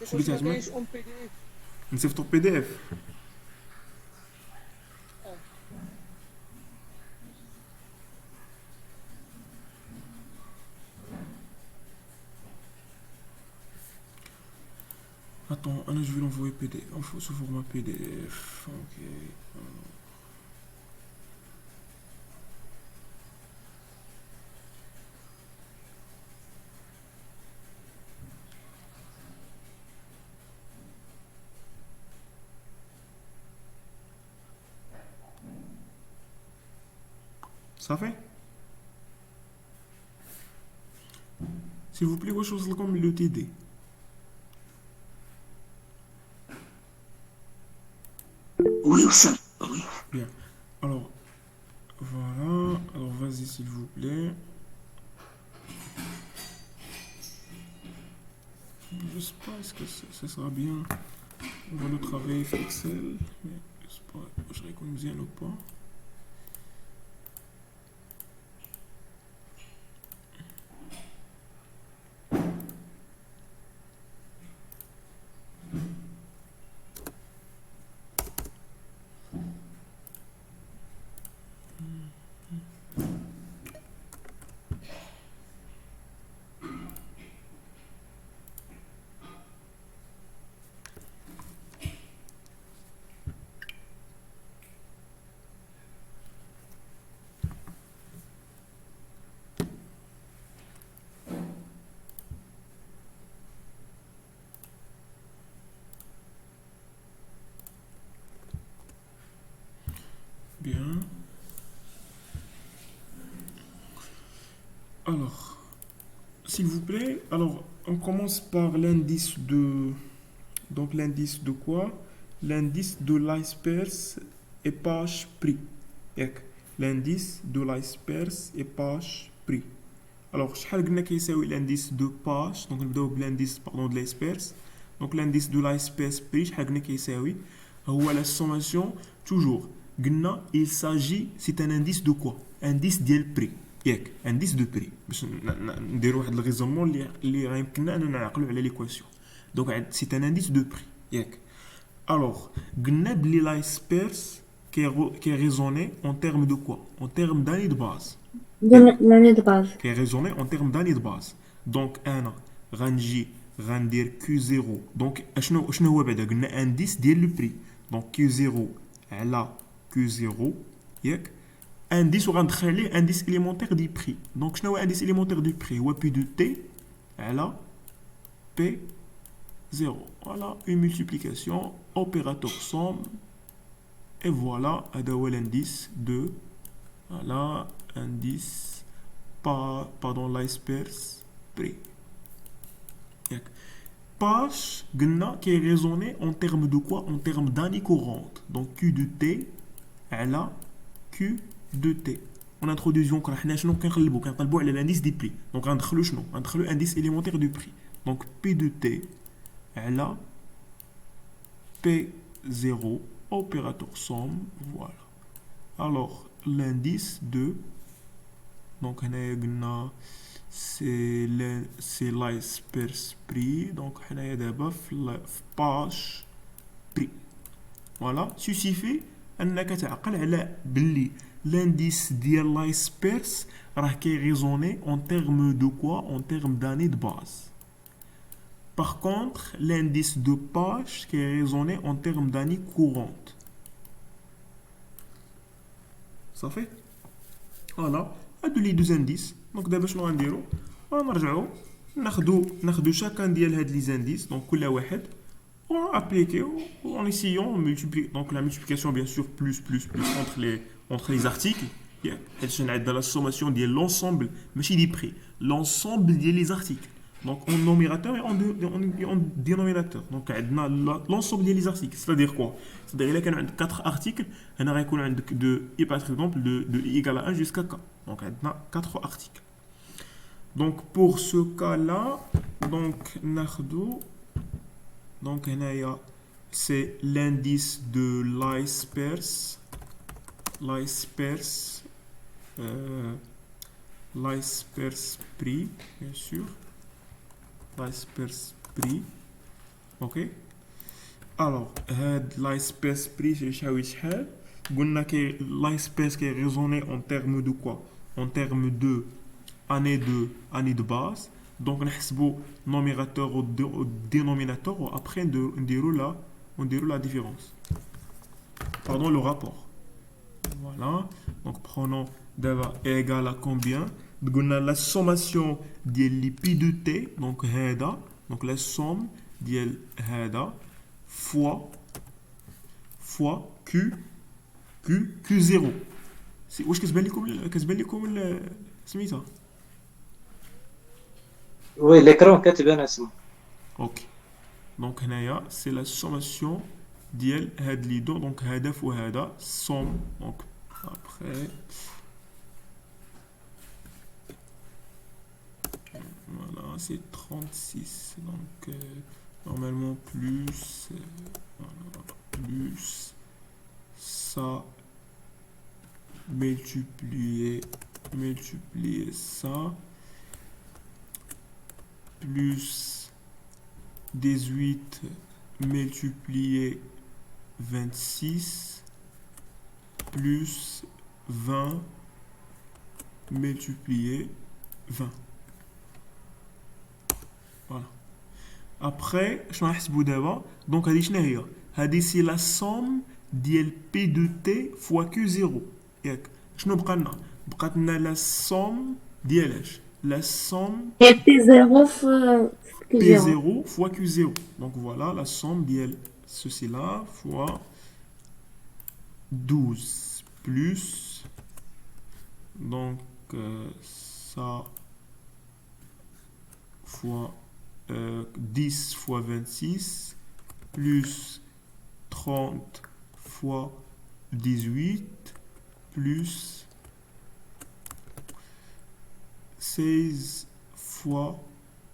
Speaker 1: شنو
Speaker 9: ما
Speaker 1: تعجبك؟
Speaker 9: كاينش اون بي دي اف.
Speaker 1: نصيفطو بي دي اف. Attends, je vais l'envoyer PDF. Il faut sous format PDF. Ok. Ça fait? S'il vous plaît, quoi chose comme le TD.
Speaker 2: Oui, ça. Oui.
Speaker 1: Bien. Alors, voilà. Alors, vas-y, s'il vous plaît. Je sais pas, est-ce que ça sera bien? On va le travailler avec Excel. Mais je sais pas, je récolte bien ou pas. Bien. Alors, s'il vous plaît, alors on commence par l'indice de... Donc l'indice de quoi? L'indice de l'iceberg et page prix. L'indice de l'iceberg et page prix. Alors, شحال قلنا كيساوي l'indice de page. Donc نبداو بالindice pardon de l'iceberg. Donc l'indice de l'iceberg prix شحال قلنا كيساوي هو la sommation toujours. قلنا il s'agit c'est un indice de quoi? Indice ديال prix. ياك indice de prix باش نديرو واحد الريزونمون اللي غيمكننا اننا نعقلوا على ليكواسيون. دونك سي ان indice de prix ياك. الوغ قلنا بلي لا اسبيرس كي ريزوني اون تيرم دو كوا اون تيرم داني دو باز
Speaker 5: l'année de base.
Speaker 1: كي ريزوني اون تيرم داني دو باز. دونك انا غنجي غندير كيو زيرو. دونك شنو هو بعدا قلنا انديس ديال لو بري. دونك كيو زيرو على كيو زيرو ياك انديس وغندخل عليه انديس اليمونتير دي بري. دونك شنو هو انديس اليمونتير دو بري؟ هو بي دو تي على بي زيرو. فوالا اون مولتيبليكاسيون اوبيراتور سوم et voilà هذا هو l'indice de voilà indice pardon l'asperse prix. Page qui est raisonné en termes de quoi? En termes d'année courante. Donc Q de T à la Q de T. En introduction, on a l'indice des prix. Donc on a l'indice élémentaire du prix. Donc P de T à la P0 opérateur somme. Voilà. Alors l'indice de donc c'est l'asperse prix. Donc on a d'abord la page prix. Voilà. Suffit انك تعقل على بلي l'indice ديال l'asperse راه كيريزوني en termes de quoi? En termes d'année de base. Par contre, l'indice de page qui est raisonné en termes d'année courante. Ça fait? Voilà. هادو لي دوز انديس. دونك دابا شنو غنديرو؟ غنرجعو ناخدو شاكان ديال هاد لي زانديس. دونك كل واحد on appliquer en essayant de multiplier. Donc la multiplication bien sûr plus entre les articles. La sommation de l'ensemble, mais chez les prix, l'ensemble des articles. Donc en numérateur et en dénominateur. Donc l'ensemble des articles. C'est-à-dire quoi? C'est-à-dire qu'il y a 4 articles, on a de I par exemple de I égale à 1 jusqu'à K. Donc on a 4 articles. Donc pour ce cas-là, donc donc c'est l'indice de l'asperse prix, bien sûr, l'asperse prix. Ok. Alors l'asperse prix c'est شحال قلنا que l'asperse qui est raisonné en termes de quoi? En termes de année de base. Donc on a numérateur au dénominateur et après on déroule la différence. Pardon, le rapport. Voilà. Donc prenons d'abord égal à combien? On a la sommation de l'IP de T. Donc هذا. Donc la somme de هذا fois Q0. واش كتبان لكم سميتها؟
Speaker 7: Oui, l'écran كاتبان اسمه.
Speaker 1: Ok. Donc هنايا c'est la sommation ديال هاد لي دو. Donc هذا فوا هذا somme. Donc après voilà c'est 36. Donc normalement plus plus ça multiplier ça plus 18 multiplié 26 plus 20 multiplié 20. Voilà. Après, je vais d'abord. Donc, c'est la somme de P de T fois Q0. Je vais la somme de la somme
Speaker 5: Et P0 fois Q0.
Speaker 1: P0 fois Q0. Donc voilà la somme de ceci là fois 12 plus donc ça fois 10 fois 26 plus 30 fois 18 plus 16 fois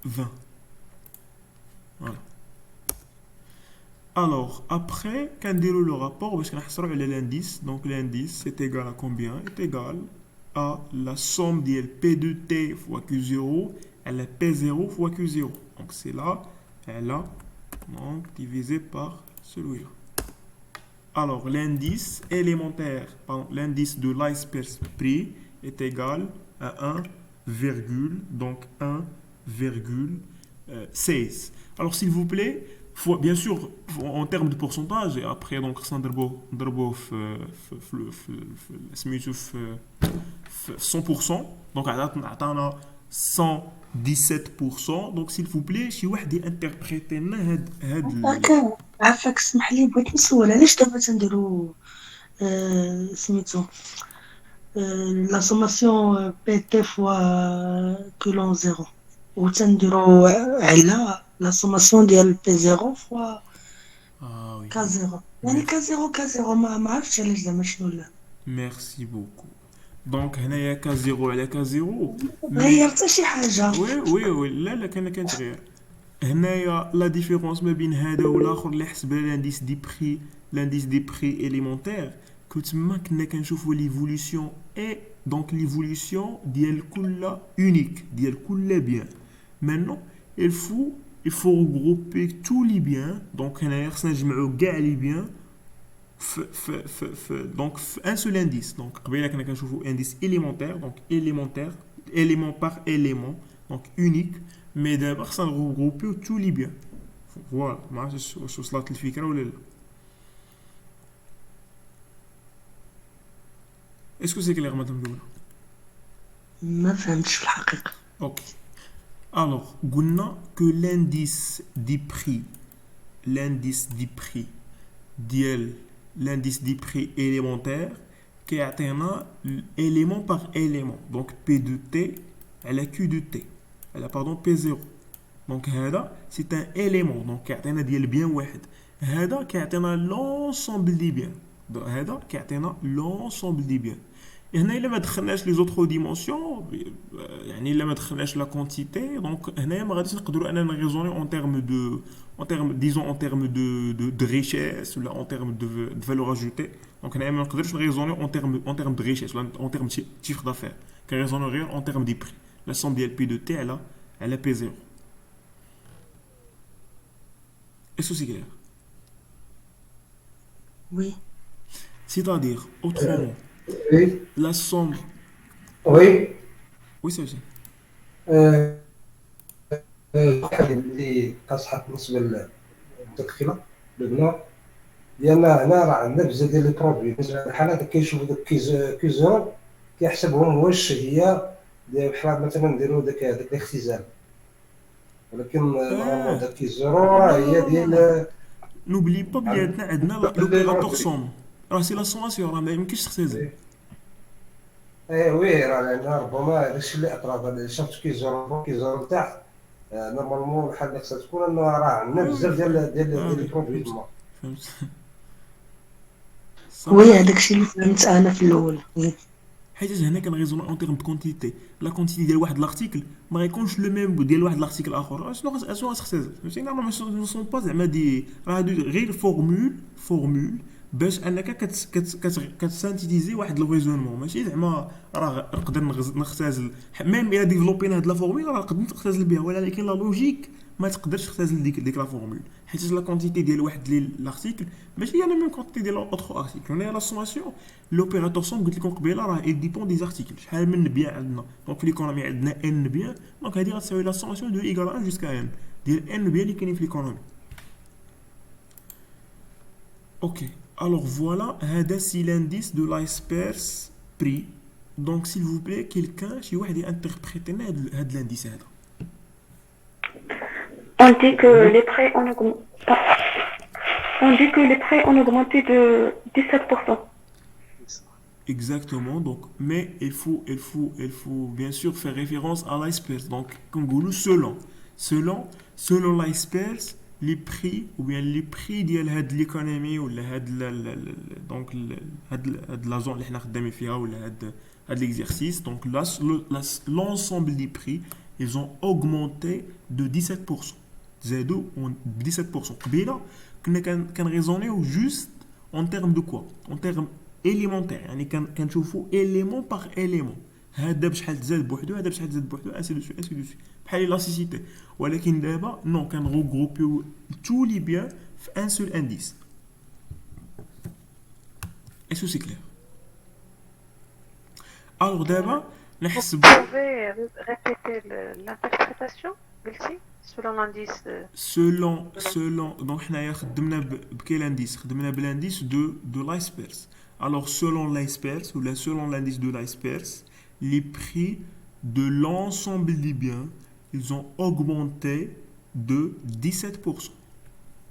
Speaker 1: 20. Voilà. Alors, après, quand on déroule le rapport, parce qu'on a l'indice, donc l'indice est égal à combien? Est égal à a la somme de P de T fois Q0, elle est P0 fois Q0. Donc c'est là, elle a donc divisé par celui-là. Alors l'indice élémentaire, l'indice de l'iceberg prix est égal à 1, donc 1,16. Alors s'il vous plaît, faut, bien sûr en termes de pourcentage et après donc نضربوه في 100%. Donc عطانا 117%. donc s'il vous plaît شي واحد يانتربريتي لنا
Speaker 2: هكا عافاك اسمح لي بغيت نسول علاش دابا تنديرو سميتو لا سوماسيون بي تي فوا كولون زيرو وتنديرو على لا سوماسيون ديال بي زيرو فوا
Speaker 1: Ah oui.
Speaker 2: كا زيرو يعني كا زيرو ما عرفتش علاش زعما شنو لا
Speaker 1: Merci beaucoup. Donc هنايا K0 على K0.
Speaker 2: غير حتى شي حاجه
Speaker 1: وي لا كان تغير. هنايا لا ديفيرونس ما بين هذا والاخر اللي حسب لانديس دي بري اليمونتير كتما كنا كنشوفوا ليفوليسيون اي دونك ليفوليسيون ديال كل يونيك ديال كل بيان. Maintenant il faut regrouper tous les biens. donc هنايا خصنا نجمعوا كاع لي بيان donc un seul indice. donc قبيله كنا كنشوفوا indice élémentaire élément par élément donc unique. mais دابا خصنا نغروبيو tous les biens. voilà ما عرفتش واش وصلت الفكره ولا لا. est-ce que c'est clair madame Doula?
Speaker 2: ما فهمتش في الحقيقه.
Speaker 1: ok alors قلنا que l'indice des prix élémentaire كيعطينا élément par élément. donc P de T على Q de T على P0. donc هذا c'est un élément donc كيعطينا ديال بيان واحد. هذا كيعطينا l'ensemble des biens. هذا كيعطينا l'ensemble des biens. هنا الا ما دخلناش لي زوتر ديمونسيون يعني الا ما دخلناش لا كونتيتي دونك هنايا ما غاديش نقدروا اننا نغيزوني اون تيرم ديزون اون تيرم دو ريشيس ولا اون تيرم دو فالور اجوتي. دونك هنايا ما نقدرش نغيزوني اون تيرم دو ريشيس ولا اون تيرم شيفر دافير. كنغيزوني غير اون تيرم دي بري. لا سوم ديال بي دو تي على بي 0. Est-ce que c'est clair?
Speaker 2: Oui.
Speaker 1: C'est-à-dire, autrement,
Speaker 6: Oui.
Speaker 1: la somme.
Speaker 6: Oui.
Speaker 1: Oui, c'est ça.
Speaker 6: الحاجة اللي كتصحى بالنسبة للتدخينة للبناء ديالنا هنا راه عندنا بزاف ديال لي بروبليم. بالنسبة للحالة هذا كيشوفوا داك كيزيرو كيحسبهم واش هي بحال مثلا نديرو داك الاختزال ولكن داك كيزيرو راه هي ديال
Speaker 1: نوبلي با بلي عندنا لوبيراتور سوم راه سي لا سوماسيون راه ما يمكنش تختزل.
Speaker 6: وي راه عندنا ربما داكشي اللي اطراف شفت كيزيرو لتحت نورمالمون الحل اللي خصها تكون انه راه عندنا بزاف ديال لي بروبليم.
Speaker 1: فهمت.
Speaker 2: وي هذاك الشيء اللي فهمت انا في الاول.
Speaker 1: حيت هنا كنغيزونو اون تيرم دو كونتيتي. لا كونتيتي ديال واحد لارتيكل ما غيكونش لو ميم ديال واحد لارتيكل اخر. شنو غتختزل؟ فهمتي؟ نورمالمون ما سون با زعما دي راه هادو غير فورمول باش انك كتسانتيزي واحد لو ريزونمون. ماشي زعما راه نقدر نختزل ميم الا ديفلوبينا هاد لا فورمول راه نقدر نختزل بها ولكن لا لوجيك ما تقدرش تختزل ديك لا فورمول حيت لا كونتيتي ديال واحد لارتيكل ماشي هي لا ميم كونتيتي ديال اوتر ارتيكل. هنا لا سوماسيون لوبيراتور سوم قلت لكم قبيله راه اي ديبون دي زارتيكل. شحال من بيان عندنا دونك في ليكونومي عندنا ان بيان دونك هذه غتساوي لا سوماسيون دو ايكال 1 جوسكا ان ديال ان بيان اللي كاينين في ليكونومي. اوكي alors voilà هذا سي l'indice de l'iceberg prix. donc s'il vous plaît quelqu'un شي واحد يانتربريتي لنا هاد l'indice هذا.
Speaker 5: On dit que les prêts ont augmenté. On dit que les prêts ont augmenté de 17%.
Speaker 1: Exactement. Donc, mais il faut bien sûr faire référence à l'iceberg. Donc, comme vous le selon l'iceberg, les prix ou bien les prix de l'économie ou donc la zone اللي احنا خدامين فيها ولا هاد l'exercice. donc l'ensemble des prix ils ont augmenté de 17%. زادوا 17%. قبيله كنا كنغيزونيو juste en termes de quoi? en termes élémentaire. يعني كنشوفوا élément par élément. هذا بشحال تزاد بوحدو هذا بشحال تزاد بوحدو انسي دو سويت انسي دو سويت بحال لا سيسيتي. ولكن دابا نو كان غروبيو تو لي بيان في ان سول انديس. اسو سي كلير؟ الوغ دابا
Speaker 3: Vous
Speaker 1: نحسب
Speaker 3: pouvez répéter l'interprétation, قلتي selon l'indice
Speaker 1: selon donc حنايا خدمنا بكاين انديس خدمنا بالانديس de l'iceberg. Alors selon l'iceberg ou selon l'indice de l'iceberg, les prix de l'ensemble des biens, ils ont augmenté de 17%.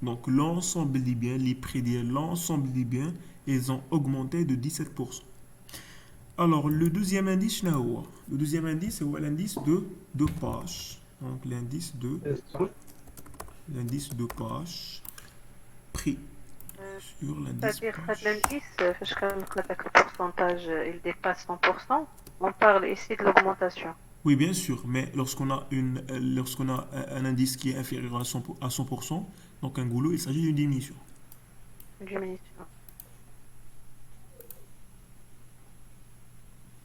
Speaker 1: Donc l'ensemble des biens, les prix de l'ensemble des biens, ils ont augmenté de 17%. Alors le deuxième indice, le deuxième indice, c'est l'indice de page. Donc l'indice de page prix sur l'indice
Speaker 3: c'est-à-dire
Speaker 1: page.
Speaker 3: que l'indice فاش كنلقى داك البورسنتاج il dépasse 100%, on parle ici de l'augmentation.
Speaker 1: Oui, bien sûr, mais lorsqu'on a un indice qui est inférieur à 100%, donc un goulot, il s'agit d'une diminution.
Speaker 3: Diminution.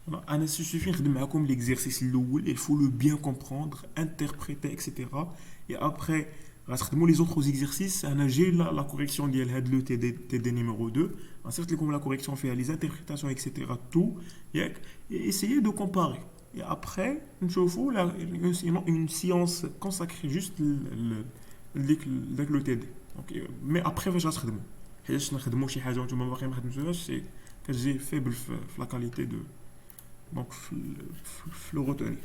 Speaker 1: Voilà. Il suffit de faire comme l'exercice l'oul, il faut le bien comprendre, interpréter, etc. Et après, les autres exercices, j'ai la correction de le TD numéro 2. Ensuite, comme la correction fait les interprétations, etc. Tout, et essayer de comparer. Et après, une séance consacrée juste avec le TD. Donc, mais après, je vais faire c'est que j'ai faible la qualité de donc le retenir.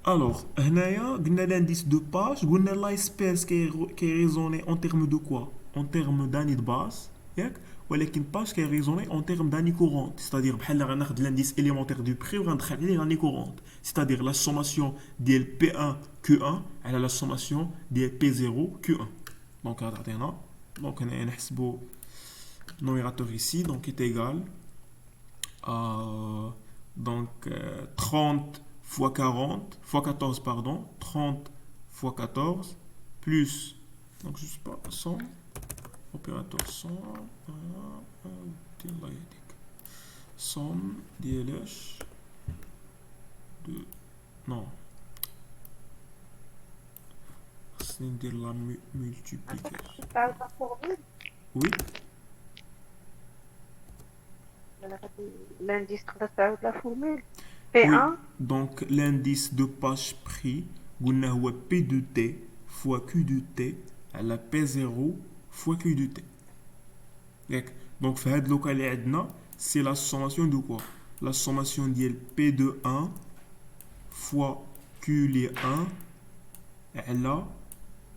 Speaker 1: Alors, هنايا قلنا l'indice de page, قلنا l'iceberg qui est raisonné en termes de quoi? En termes d'année de base, ياك؟ ولكن page qui est raisonné en termes d'année courante, c'est-à-dire بحال غناخد l'indice élémentaire du prix وغندخل عليه l'année courante, c'est-à-dire la sommation ديال P1 Q1 على la sommation ديال P0 Q1. Donc هذا عطينا donc هنايا نحسبوا numérateur ici donc est égal à donc 30 fois 40 fois 14 pardon 30 fois 14 plus donc je sais pas 100 opérateur 100 somme DLH de non c'est de la multiplication. Oui.
Speaker 3: L'indice de la formule P1.
Speaker 1: Oui. Donc l'indice de page prix قلنا هو P de T fois Q de T à la P0 fois Q de T. Donc في هذا لوكا اللي عندنا c'est la sommation de quoi? La sommation ديال P de 1 fois Q les 1 على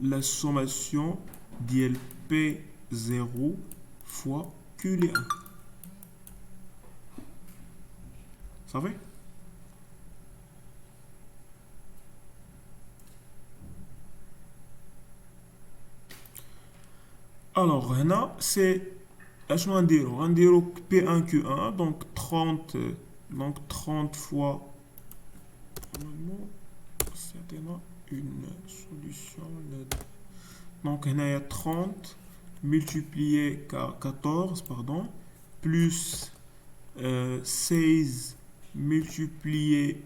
Speaker 1: la sommation ديال P0 fois Q les 1. Ça va? Alors, là, c'est غنديرو P1 Q1 donc 30 fois normalement certainement une solution donc il y a 30 multiplié par 14 pardon plus 16 multiplié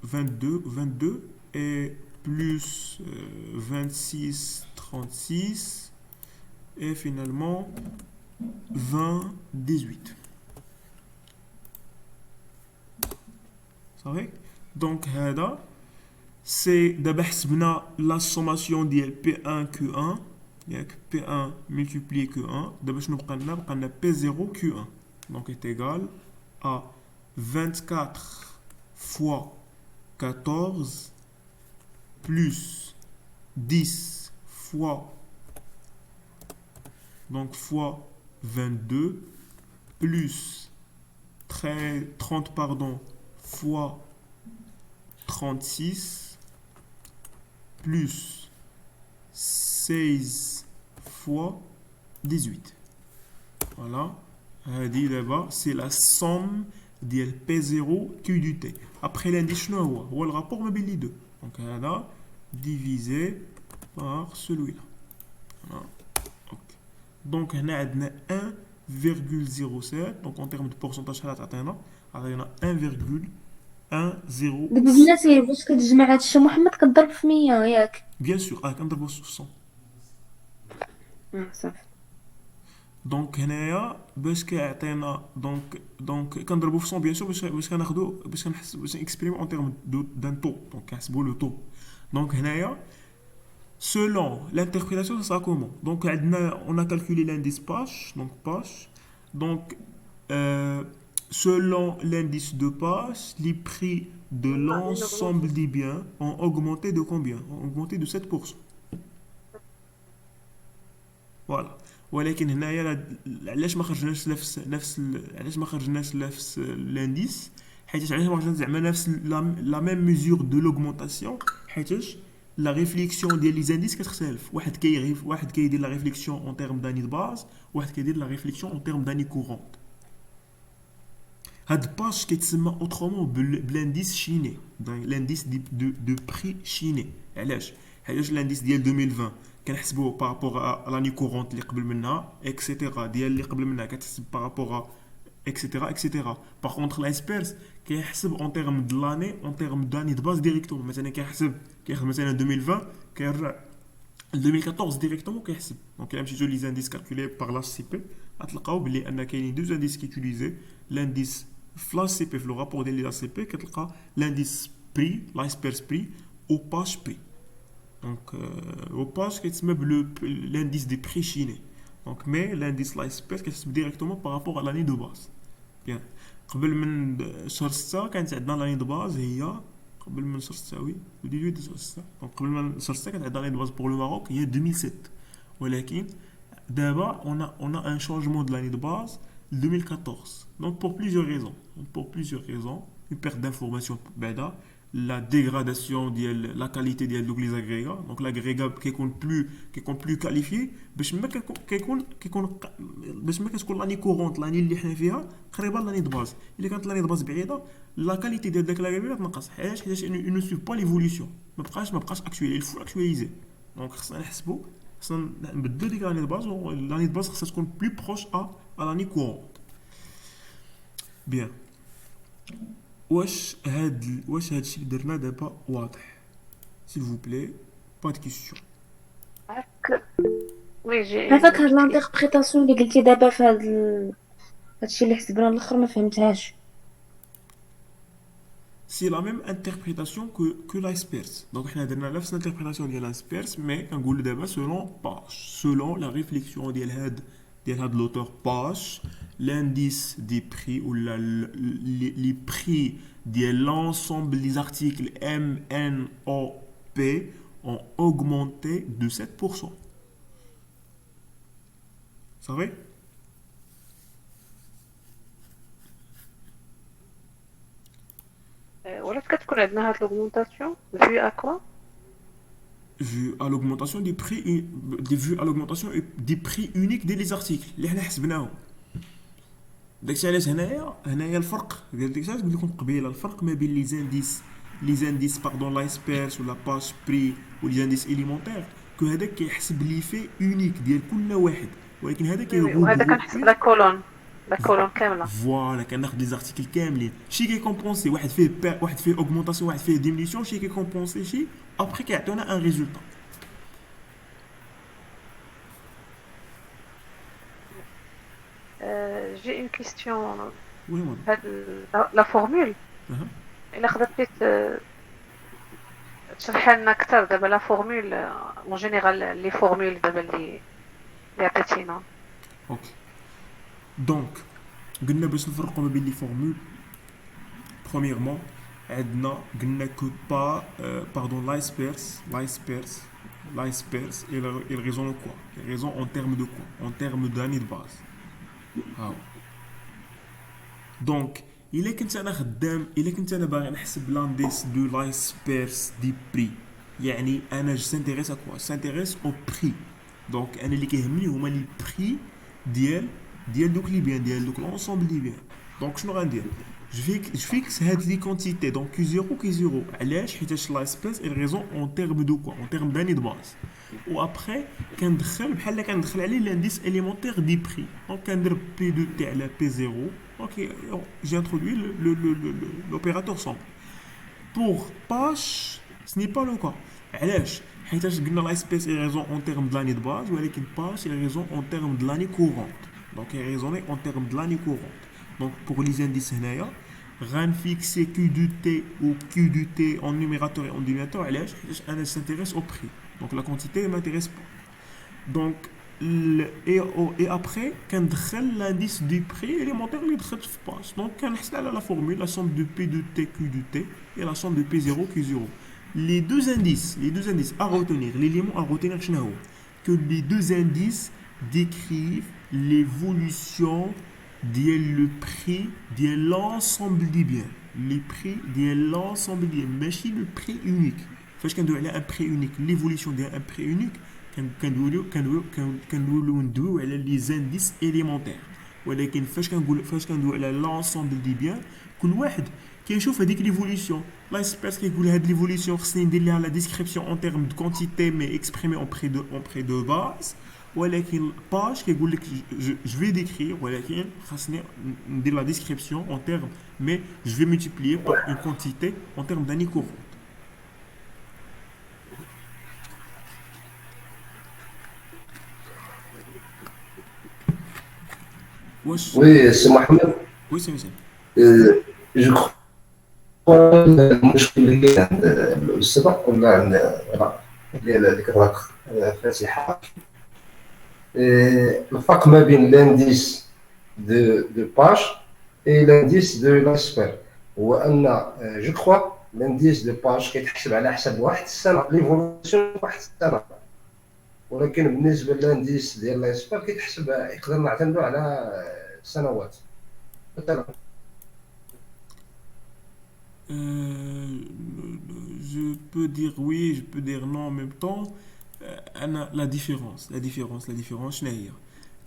Speaker 1: 22 et plus 26 36 et finalement 20 18. Ça va? Donc هذا c'est d'abord حسبنا la sommation ديال P1 Q1 ياك P1 multiplié Q1 دابا شنو بقى لنا P0 Q1 donc est égal à 24 fois 14 plus 10 fois donc fois 22 plus 30 pardon fois 36 plus 16 fois 18. Voilà. D'abord, c'est la somme de P0 Q du T. Après l'indice, ou le rapport mobile les deux. Donc, là, divisé par celui-là. Voilà. Okay. Donc, on a 1 1,07. Donc en termes de pourcentage شحال عطينا 1,106.
Speaker 10: دابا بلاتي باش كتجمع هادشي محمد كضرب في 100 ياك
Speaker 1: Bien sûr, كنضربو في 100.
Speaker 10: صافي
Speaker 1: دونك هنايا باش كيعطينا دونك كنضربو في 100 بيان سور باش كناخدو باش نكسبريمو اون تيرم دان طو. دونك كنحسبو لو طو. دونك هنايا selon l'interprétation ça sera comment. Donc on a calculé l'indice page. Donc selon l'indice de page, les prix de l'ensemble des biens ont augmenté de combien? Ont augmenté de 7%. Voilà. ولكن هنايا علاش ما خرجناش علاش ما خرجناش نفس الانديس؟ حيت علاش ما خرجناش زعما نفس لا ميم ميزور دو لوغمونطاسيون؟ حيتاش لا ريفليكسيون ديال لي زانديس كتختلف. واحد كيدير لا ريفليكسيون اون تيرم داني دو باز، واحد كيدير لا ريفليكسيون اون تيرم داني كورونت. هاد باج كيتسمى اوترومون بالانديس شيني، لانديس دو بري شيني. علاش؟ حيتاش الانديس ديال 2020 كنحسبوه بارابور لاني كورونت اللي قبل منها اكسيتيرا، ديال اللي قبل منها كتحسب بارابور اكسيتيرا. باغ كونطخ لايسبيرس كيحسب اون تيرم دو لاني، اون تيرم داني دو باز ديريكتومون. مثلا كياخذ مثلا 2020 كيرجع ل 2014 ديريكتومون كيحسب. دونك الا مشيتو لي زانديس كالكولي بار لاش سي بي غتلقاو بلي ان كاينين دو زانديس كيوتيليزي لانديس فلاش سي بي في لو رابور ديال لا سي بي كتلقى لانديس بري لايسبيرس بري او باج بري. Donc, au page qui est l'indice des prix chinais. Donc, mais l'indice LISPER qui est directement par rapport à l'année de base. Bien. قبل من شهر 6 كانت عندنا l'année de base هي قبل من شهر 6 وي 18 شهر 6. Donc قبل من شهر 6 كانت عندنا l'année de base pour le Maroc هي 2007. ولكن d'abord on a un changement de l'année de base 2014. Donc pour plusieurs raisons, une perte d'information بعدا la dégradation de la qualité de les agrégats. Donc l'agrégat qui compte plus qualifié باش ما كتكون l'année courante l'année اللي حنا فيها قريبه l'année de base. اللي كانت l'année de base بعيده la qualité ديال داك l'agrégats تنقص. حيت il ne suit pas l'évolution. ما بقاش actualiser. Il faut actualiser. Donc خصنا نحسبوا خصنا نبدلوا ديك l'année de base. l'année de base خصها تكون plus proche à l'année courante. Bien. واش هادشي اللي درنا دابا واضح؟ s'il vous plaît pas de question.
Speaker 3: وي جي
Speaker 10: عافاك هاد لانتربريتاسيون اللي قلتي دابا في هادشي اللي حسبنا الاخر ما فهمتهاش.
Speaker 1: C'est la même interprétation que l'Iceperse. Donc حنا درنا نفس l'interprétation ديال l'Iceperse mais كنقولوا دابا selon la réflexion ديال هاد l'auteur Page, l'indice des prix ou les prix de l'ensemble des articles MNOP ont augmenté de 7%. Ça va?
Speaker 3: ولا كتكون عندنا هاد l'augmentation vu à quoi?
Speaker 1: Vu à l'augmentation des prix des prix uniques des articles اللي حنا حسبناهم. داكشي علاش هنايا الفرق ديال داكشي علاش قلت لكم قبيله الفرق ما بين لي زانديس باردون لايسبيرس ولا باج بري ولي زانديس اليمونتير كو هذاك كيحسب لي في اونيك ديال كل واحد ولكن هذا كيغوب
Speaker 3: وهذا كنحسب لا كولون كامله.
Speaker 1: فوالا كناخذ لي زارتيكل كاملين شي كيكومبونسي واحد فيه اوغمونطاسيون واحد فيه ديمينيسيون شي كيكومبونسي شي ابري كيعطيونا ان ريزولطا.
Speaker 3: J'ai une question.
Speaker 1: Oui,
Speaker 3: la formule. إلا خدتي تشرح لنا أكثر دابا لا فورمول اون جينيرال لي فورمول دابا اللي عطيتينا.
Speaker 1: اوكي دونك قلنا باش نفرقوا ما بين لي فورمول برومييرمون عندنا قلنا كو با باردون لايسبيرس il raisonne quoi? Il raisonne en termes de quoi? En termes d'année de base. دونك الا كنت انا باغي نحسب لانديس دو لايسبيرس دي بري يعني انا سانتيريس ا كوا سانتيريس او بري. دونك انا اللي كيهمني هما لي بري ديال دوك لي بيان ديال دوك لونسومبل لي بيان. دونك شنو غندير je fixe les quantités, donc Q0, Q0. علاش حيتاش la espèce elle raison en termes de quoi? En termes d'année de base. Ou après, كندخل بحال كندخل عليه l'indice élémentaire des prix. Donc كندير P de T على P0. Ok, j'ai introduit l'opérateur simple. Pour Pache, ce n'est pas le cas. علاش حيتاش قلنا la espèce est raison en termes de l'année de base, ولكن Pache est raison en termes de l'année courante. Donc il est raisonné en termes de l'année courante. Donc pour les indices هنايا غنفيكسي Q du T ou Q du T en numérateur et en dénominateur. علاش حيتاش انا s'intéresse au prix. Donc la quantité ne m'intéresse pas. Donc et après كندخل l'indice du prix élémentaire اللي دخلت في باش. Donc كنحسب على la formule la somme de P de T Q du T et la somme de P0 Q0. Les deux indices à retenir, l'élément à retenir شنو هو؟ Que les deux indices décrivent l'évolution de le prix de l'ensemble des biens. Les prix de l'ensemble des biens, ماشي le prix unique. فاش كندوي على un prix unique, l'évolution d'un prix unique, كندويو على les indices élémentaires. ولكن فاش كندوي على l'ensemble des biens, كل واحد كيشوف هذيك ليفوليسيون. لا اسبيس كيقول هاد ليفوليسيون خصني ندير لها لا ديسكريبسيون اون تيرم دو كونتيتي مي اكسبريمي اون بري دو باز. ولكن باج كيقول لك جو في ديكرير ولكن خاصني ندير لا ديسكريبسيون اون تيرم مي جو في مولتيبليير بار اون كونتيتي اون تيرم داني كورون. واش
Speaker 6: وي سي محمد.
Speaker 1: وي سي مسيو.
Speaker 6: جو كخوا المشكل اللي عند الاستاذ ولا عند ديال هذيك الرقم فاتحه الفرق ما بين لانديس دو باج اي لانديس دو لاسبير هو ان جو كخوا لانديس دو باج كيتحسب على حسب واحد السنه ليفولوسيون واحد السنه، ولكن بالنسبه للانديس ديال لاسبير كيتحسب يقدر نعتمدوا على سنوات مثلا.
Speaker 1: Je peux dire oui, je peux dire non en même temps. La différence شنو هي؟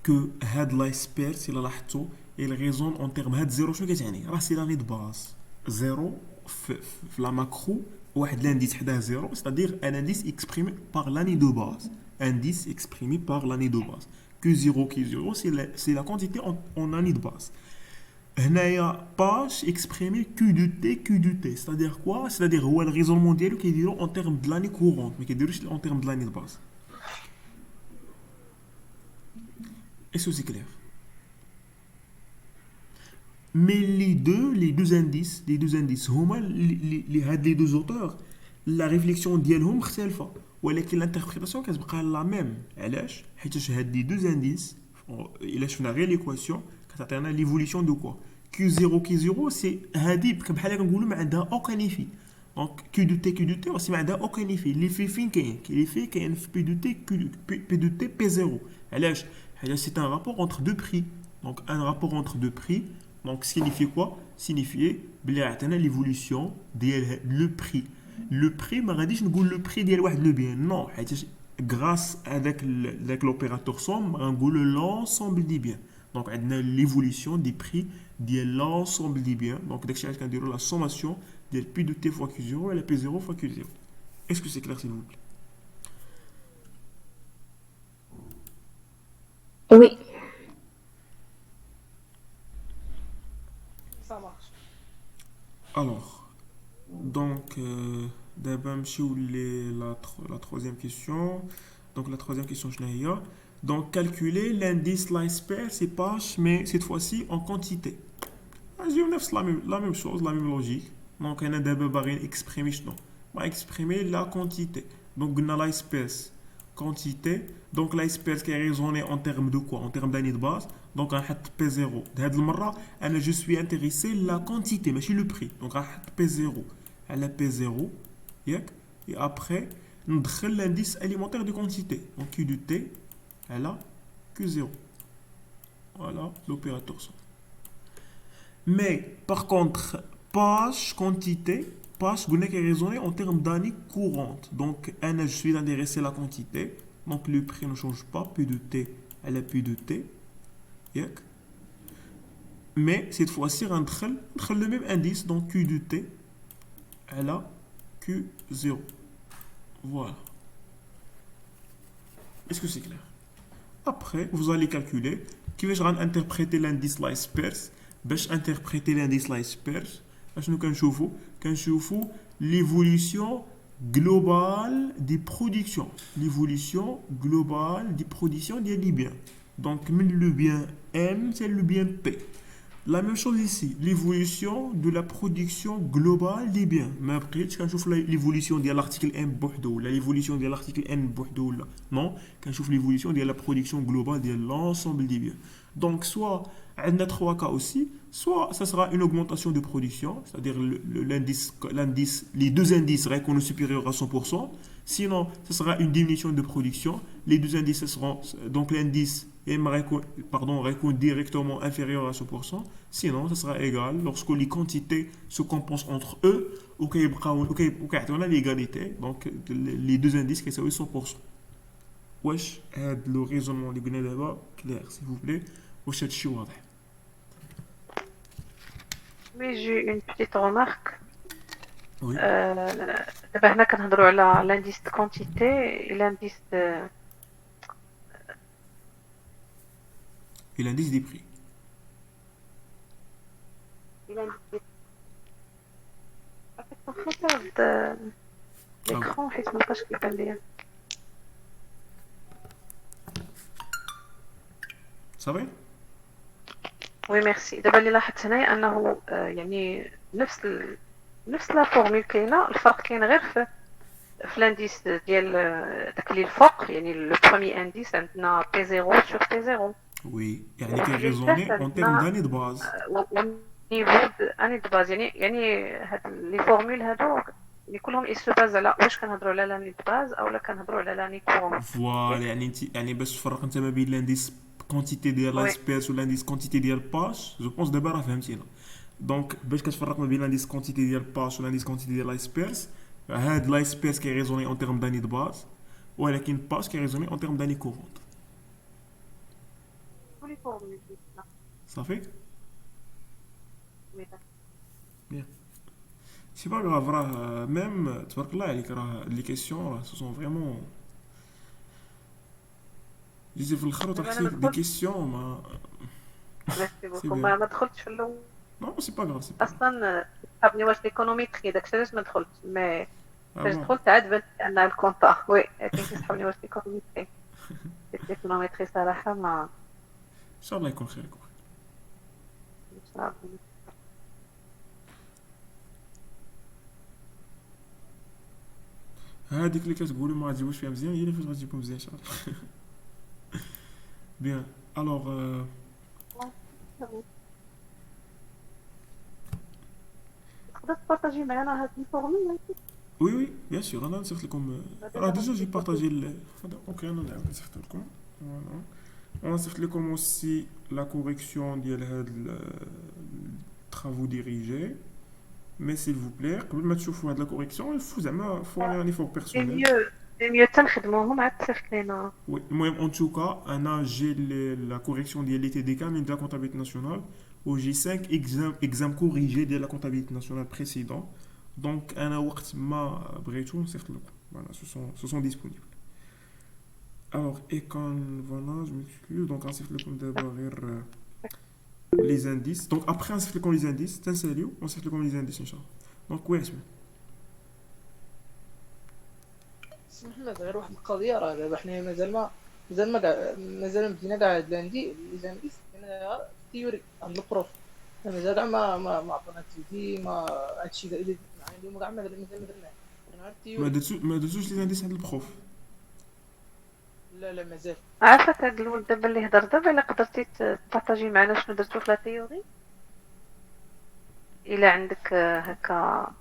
Speaker 1: que هاد لاسبيرس الا لاحظتوا il raisonne en termes هاد زيرو شنو كتعني؟ راه سي لاني دو باز زيرو في لا ماكرو واحد لانديس حداه زيرو c'est-à-dire un indice exprimé par l'année de base. Indice exprimé par l'année de base. Q0 c'est la quantité en année de base. هنايا باج اكسبريمي كيو دو تي c'est-à-dire quoi? c'est-à-dire هو الريزونمون ديالو كيديرو en termes de l'année courante ما كيديروش en termes de l'année de base. Est-ce que c'est clair? Mais les deux indices هما اللي هاد les deux auteurs la réflexion ديالهم مختلفه ولكن l'interprétation كتبقى لا ميم. علاش؟ حيتاش هاد les deux indices الا شفنا غير ليكواسيون كتعطينا ليفوليسيون دو كوا. Q0 سي هادي بحال كنقولوا ما عندها اوكان ايفي. دونك Q دو تي aussi ما عندها اوكان ايفي. ليفي فين كاين؟ ليفي كاين في P دو تي P0. علاش؟ حيت سي ان رابور انتر دو بري. دونك ان رابور انتر دو بري دونك سيغنيفي كوا؟ سيغنيفي بلي عطينا ليفوليسيون ديال لو بري. لو بري ما غاديش نقول لو بري ديال واحد لو بيان نو حيت grâce avec l'opérateur somme غنقولوا l'ensemble des biens. Donc عندنا l'évolution des prix de l'ensemble des biens. Donc داكشي علاش كنديروا la sommation ديال P de T fois Q0 et la P0 fois Q0. Est-ce que c'est clair s'il vous plaît?
Speaker 10: Oui.
Speaker 8: Ça marche.
Speaker 1: Alors donc d'abord نمشيو la troisième question. Donc la troisième question شنو هي؟ Donc calculer l'indice LISPER c'est pas mais cette fois-ci en quantité. J'ai la même chose, la même logique. Donc on a d'abord باغي exprimer شنو؟ On va exprimer la quantité. Donc on a LISPER quantité. Donc LISPER qui est raisonné en termes de quoi? En termes d'année de base. Donc on a P0. De المرة أنا je suis intéressé la quantité ماشي le prix. Donc on a P0 على P0 ياك et après ندخل l'indice alimentaire de quantité. Donc Q de T elle a Q0. Voilà l'opérateur somme. Mais par contre, page quantité, page qui est raisonné en termes d'année courante. Donc, je suis intéressé à la quantité. Donc, le prix ne change pas. P de T, elle a P de T. mais cette fois-ci غندخل le même indice donc Q de T على Q0. Voilà. Est-ce que c'est clair? Après, vous allez calculer كيفاش غنinterpréter l'indice لا disperse. باش interpréter l'indice لا disperse اشنو كنشوفوا l'évolution globale des productions. L'évolution globale des productions ديال les biens. Donc le bien M c'est le bien P. La même chose ici, l'évolution de la production globale des biens. Mais après, quand je trouve l'évolution de l'article M بوحدو ou l'évolution de l'article N بوحدو là, non, quand je trouve l'évolution de la production globale de l'ensemble des biens. Donc soit on a trois cas aussi, soit ça sera une augmentation de production, c'est-à-dire l'indice, les deux indices seront supérieurs à 100%. Sinon, ce sera une diminution de production. Les deux indices seront donc l'indice M répond directement inférieur à 100%. Sinon, ce sera égal lorsque les quantités se compensent entre eux ou qu'on a l'égalité. Donc, les deux indices qui sont 100%. Wesh, aide le raisonnement اللي قلنا دابا clair, s'il vous plaît. واش هادشي واضح؟
Speaker 3: Mais j'ai une petite remarque.
Speaker 1: Oui.
Speaker 3: دابا هنا كنهضروا على l'indice de quantité et l'indice de
Speaker 1: Et l'indice des prix.
Speaker 3: l'écran حيت مابقاش كيبان ليا.
Speaker 1: Ça va?
Speaker 3: وي ميرسي. دابا اللي لاحظت هنايا انه يعني نفس لا فورمول كاينه، الفرق كاين غير في الانديس ديال داك اللي الفوق، يعني لو بروميي انديس عندنا بي 0 سور بي 0.
Speaker 1: Oui, يعني كيريزوني اون تيرم داني دو باز.
Speaker 3: نيفو اني دو باز يعني هاد لي فورمول هادو يعني كلهم يسو باز على واش كنهضروا على لاني دو باز اولا كنهضروا على لاني كورون.
Speaker 1: فوالا يعني انت يعني باش تفرق انت ما بين الانديس quantité ديال لاسبيرس واللانديس كونتيتي ديال باش جو بونس دابا راه فهمتينا. دونك باش كتفرق ما بين لانديس كونتيتي ديال باش ولانديس كونتيتي ديال لاسبيرس، هاد لاسبيرس كيريزوني اون تيرم داني دو باز، ولكن باش كيريزوني اون تيرم داني كورونت. صافي؟ بيان. سي با غراف، راه ميم تبارك الله عليك، راه لي كيسيون راه سو سون فريمون جيتي في الاخر وطرحتي دي كيسيون
Speaker 3: ما دخلتش في الاول.
Speaker 1: نو سي با غراف
Speaker 3: اصلا حابني واش ليكونوميتري داكشي علاش ما دخلتش، مي فاش دخلت عاد بان ان الكونطا وي كاين كيسحبني واش ليكونوميتري. ليكونوميتري صراحه ما
Speaker 1: ان شاء الله يكون خير. هذيك اللي كتقولوا ما غتجيبوش فيها مزيان هي اللي فاش غتجيبوا مزيان ان شاء الله. بيان الوغ
Speaker 3: تقدر تبارطاجي معنا هاد الفورمول؟
Speaker 1: وي وي بيان سور، انا نصيفط لكم راه ديجا جي بارطاجي هذا. اوكي انا نعاود نصيفط لكم. فوالا انا نصيفط لكم aussi la correction ديال هاد travaux dirigés. Mais s'il vous plaît قبل ما تشوفوا هاد لا كوريكسيون الفو زعما فورني ان فور بيرسونيل.
Speaker 3: ميو تنخدموهم عاد تصيفط لينا.
Speaker 1: وي المهم ان توكا انا جي لا كوريكسيون ديال لي تي دي كامل ديال لا كونتابيليتي ناسيونال وجي 5 اكزام كوريجي ديال لا كونتابيليتي ناسيونال بريسيدون. دونك انا وقت ما بغيتو نصيفط لكم. فوالا سو سون ديسپونيبل. Alors, et quand voilà, je m'excuse, donc on s'est fait d'abord les indices. Donc après on s'est fait les indices, c'est sérieux, on s'est fait les indices inchallah. Donc ouais,
Speaker 9: محمد غير واحد القضيه، راه دابا حنا مازال بدينا كاع هاد لاندي لي زانديس كاين تيوري عند البروف، مازال كاع ما عطانا تيدي ما هادشي اللي اليوم كاع مازال ما درناه.
Speaker 1: ما درتوش لي زانديس عند البروف؟
Speaker 9: لا مازال.
Speaker 3: عافاك هاد الولد دابا اللي هضر دابا، الا قدرتي تبارطاجي معنا شنو درتو في لا تيوري، الا عندك هكا،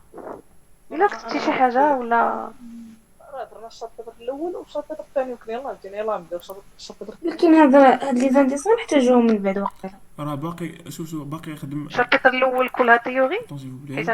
Speaker 3: الا كتبتي شي حاجه ولا.
Speaker 9: راه درنا الشابتر الاول والشابتر الثاني وكنا يلاه نبداو الشابتر.
Speaker 10: لكن هاد لي زانديس غنحتاجوهم من بعد وقيلا.
Speaker 1: راه باقي شوف باقي يخدم
Speaker 3: الشابتر الاول كلها تيوري.
Speaker 1: حيت